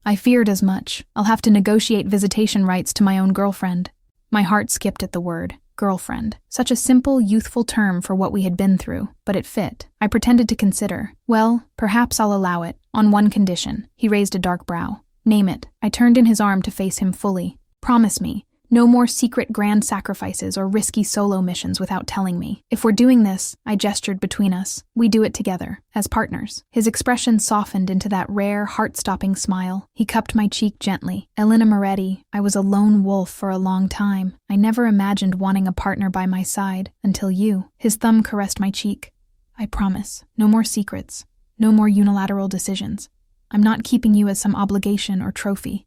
I feared as much. I'll have to negotiate visitation rights to my own girlfriend. My heart skipped at the word, girlfriend. Such a simple, youthful term for what we had been through, but it fit. I pretended to consider. "Well, perhaps I'll allow it, on one condition." He raised a dark brow. "Name it." I turned in his arm to face him fully. "Promise me. No more secret grand sacrifices or risky solo missions without telling me. If we're doing this," I gestured between us, "we do it together, as partners." His expression softened into that rare, heart-stopping smile. He cupped my cheek gently. "Elena Moretti, I was a lone wolf for a long time. I never imagined wanting a partner by my side, until you." His thumb caressed my cheek. "I promise. No more secrets. No more unilateral decisions. I'm not keeping you as some obligation or trophy.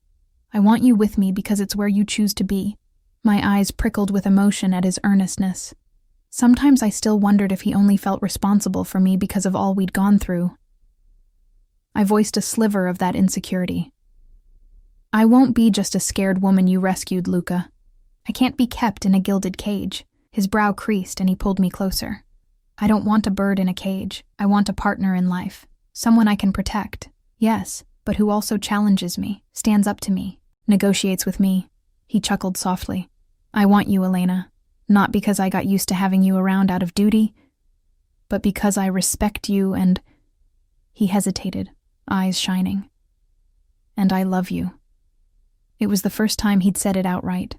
I want you with me because it's where you choose to be." My eyes prickled with emotion at his earnestness. Sometimes I still wondered if he only felt responsible for me because of all we'd gone through. I voiced a sliver of that insecurity. "I won't be just a scared woman you rescued, Luca. I can't be kept in a gilded cage." His brow creased and he pulled me closer. "I don't want a bird in a cage. I want a partner in life. Someone I can protect. Yes, but who also challenges me, stands up to me, negotiates with me." He chuckled softly. "I want you, Elena, not because I got used to having you around out of duty, but because I respect you and—" He hesitated, eyes shining. "And I love you." It was the first time he'd said it outright.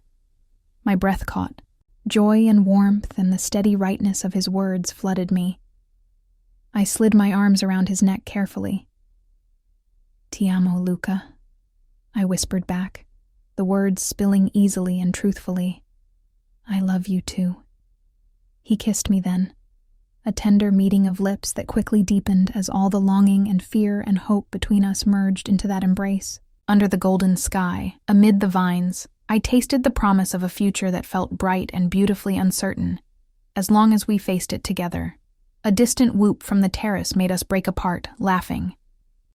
My breath caught. Joy and warmth and the steady rightness of his words flooded me. I slid my arms around his neck carefully. "Ti amo, Luca," I whispered back, the words spilling easily and truthfully. "I love you too." He kissed me then, a tender meeting of lips that quickly deepened as all the longing and fear and hope between us merged into that embrace. Under the golden sky, amid the vines, I tasted the promise of a future that felt bright and beautifully uncertain, as long as we faced it together. A distant whoop from the terrace made us break apart, laughing.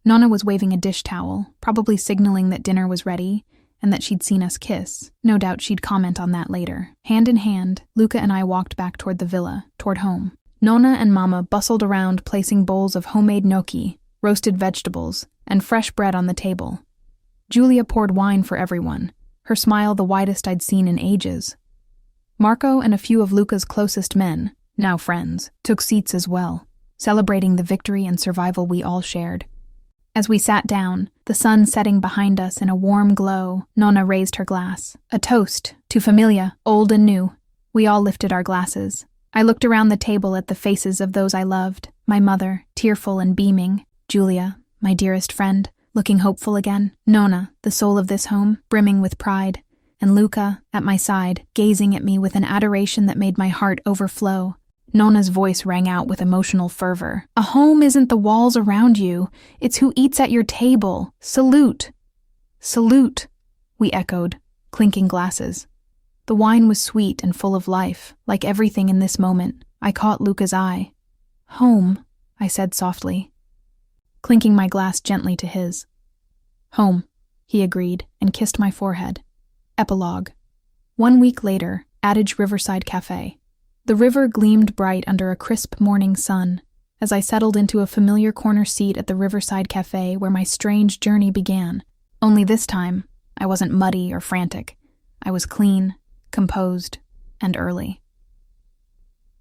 Nonna was waving a dish towel, probably signaling that dinner was ready, and that she'd seen us kiss. No doubt she'd comment on that later. Hand in hand, Luca and I walked back toward the villa, toward home. Nonna and Mama bustled around placing bowls of homemade gnocchi, roasted vegetables, and fresh bread on the table. Julia poured wine for everyone, her smile the widest I'd seen in ages. Marco and a few of Luca's closest men, now friends, took seats as well, celebrating the victory and survival we all shared. As we sat down, the sun setting behind us in a warm glow, Nonna raised her glass. A toast to familia, old and new. We all lifted our glasses. I looked around the table at the faces of those I loved, my mother, tearful and beaming, Julia, my dearest friend, looking hopeful again. Nona, the soul of this home, brimming with pride, and Luca, at my side, gazing at me with an adoration that made my heart overflow. Nona's voice rang out with emotional fervor. A home isn't the walls around you, it's who eats at your table. Salute! Salute! We echoed, clinking glasses. The wine was sweet and full of life, like everything in this moment. I caught Luca's eye. Home, I said softly, clinking my glass gently to his. Home, he agreed and kissed my forehead. Epilogue. 1 week later, Adage Riverside Cafe. The river gleamed bright under a crisp morning sun as I settled into a familiar corner seat at the Riverside Cafe where my strange journey began. Only this time, I wasn't muddy or frantic. I was clean, composed, and early.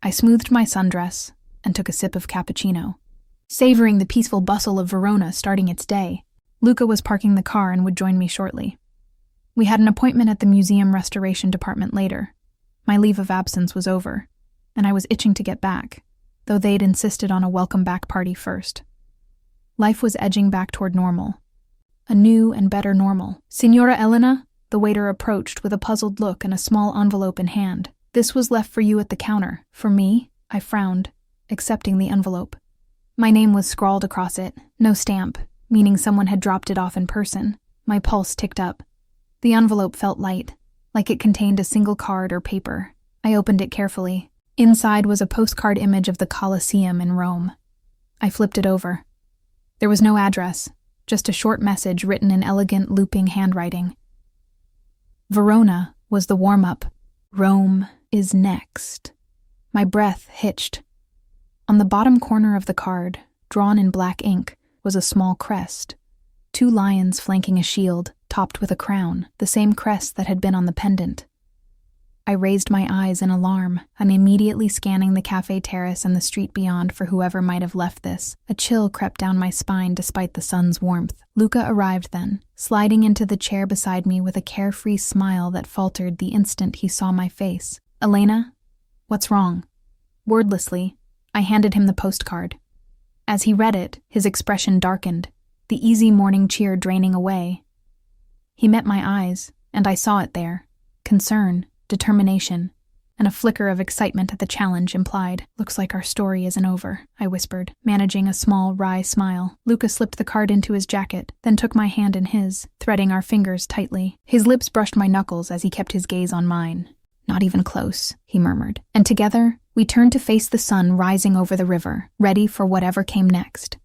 I smoothed my sundress and took a sip of cappuccino, savoring the peaceful bustle of Verona starting its day. Luca was parking the car and would join me shortly. We had an appointment at the museum restoration department later. My leave of absence was over, and I was itching to get back, though they'd insisted on a welcome back party first. Life was edging back toward normal. A new and better normal. Signora Elena? The waiter approached with a puzzled look and a small envelope in hand. This was left for you at the counter. For me? I frowned, accepting the envelope. My name was scrawled across it, no stamp, meaning someone had dropped it off in person. My pulse ticked up. The envelope felt light, like it contained a single card or paper. I opened it carefully. Inside was a postcard image of the Colosseum in Rome. I flipped it over. There was no address, just a short message written in elegant, looping handwriting. Verona was the warm-up. Rome is next. My breath hitched. On the bottom corner of the card, drawn in black ink, was a small crest. 2 lions flanking a shield, topped with a crown, the same crest that had been on the pendant. I raised my eyes in alarm, and immediately scanning the cafe terrace and the street beyond for whoever might have left this. A chill crept down my spine despite the sun's warmth. Luca arrived then, sliding into the chair beside me with a carefree smile that faltered the instant he saw my face. Elena? What's wrong? Wordlessly, I handed him the postcard. As he read it, his expression darkened, the easy morning cheer draining away. He met my eyes, and I saw it there. Concern, determination, and a flicker of excitement at the challenge implied. Looks like our story isn't over, I whispered, managing a small, wry smile. Luca slipped the card into his jacket, then took my hand in his, threading our fingers tightly. His lips brushed my knuckles as he kept his gaze on mine. Not even close, he murmured. And together, we turned to face the sun rising over the river, ready for whatever came next.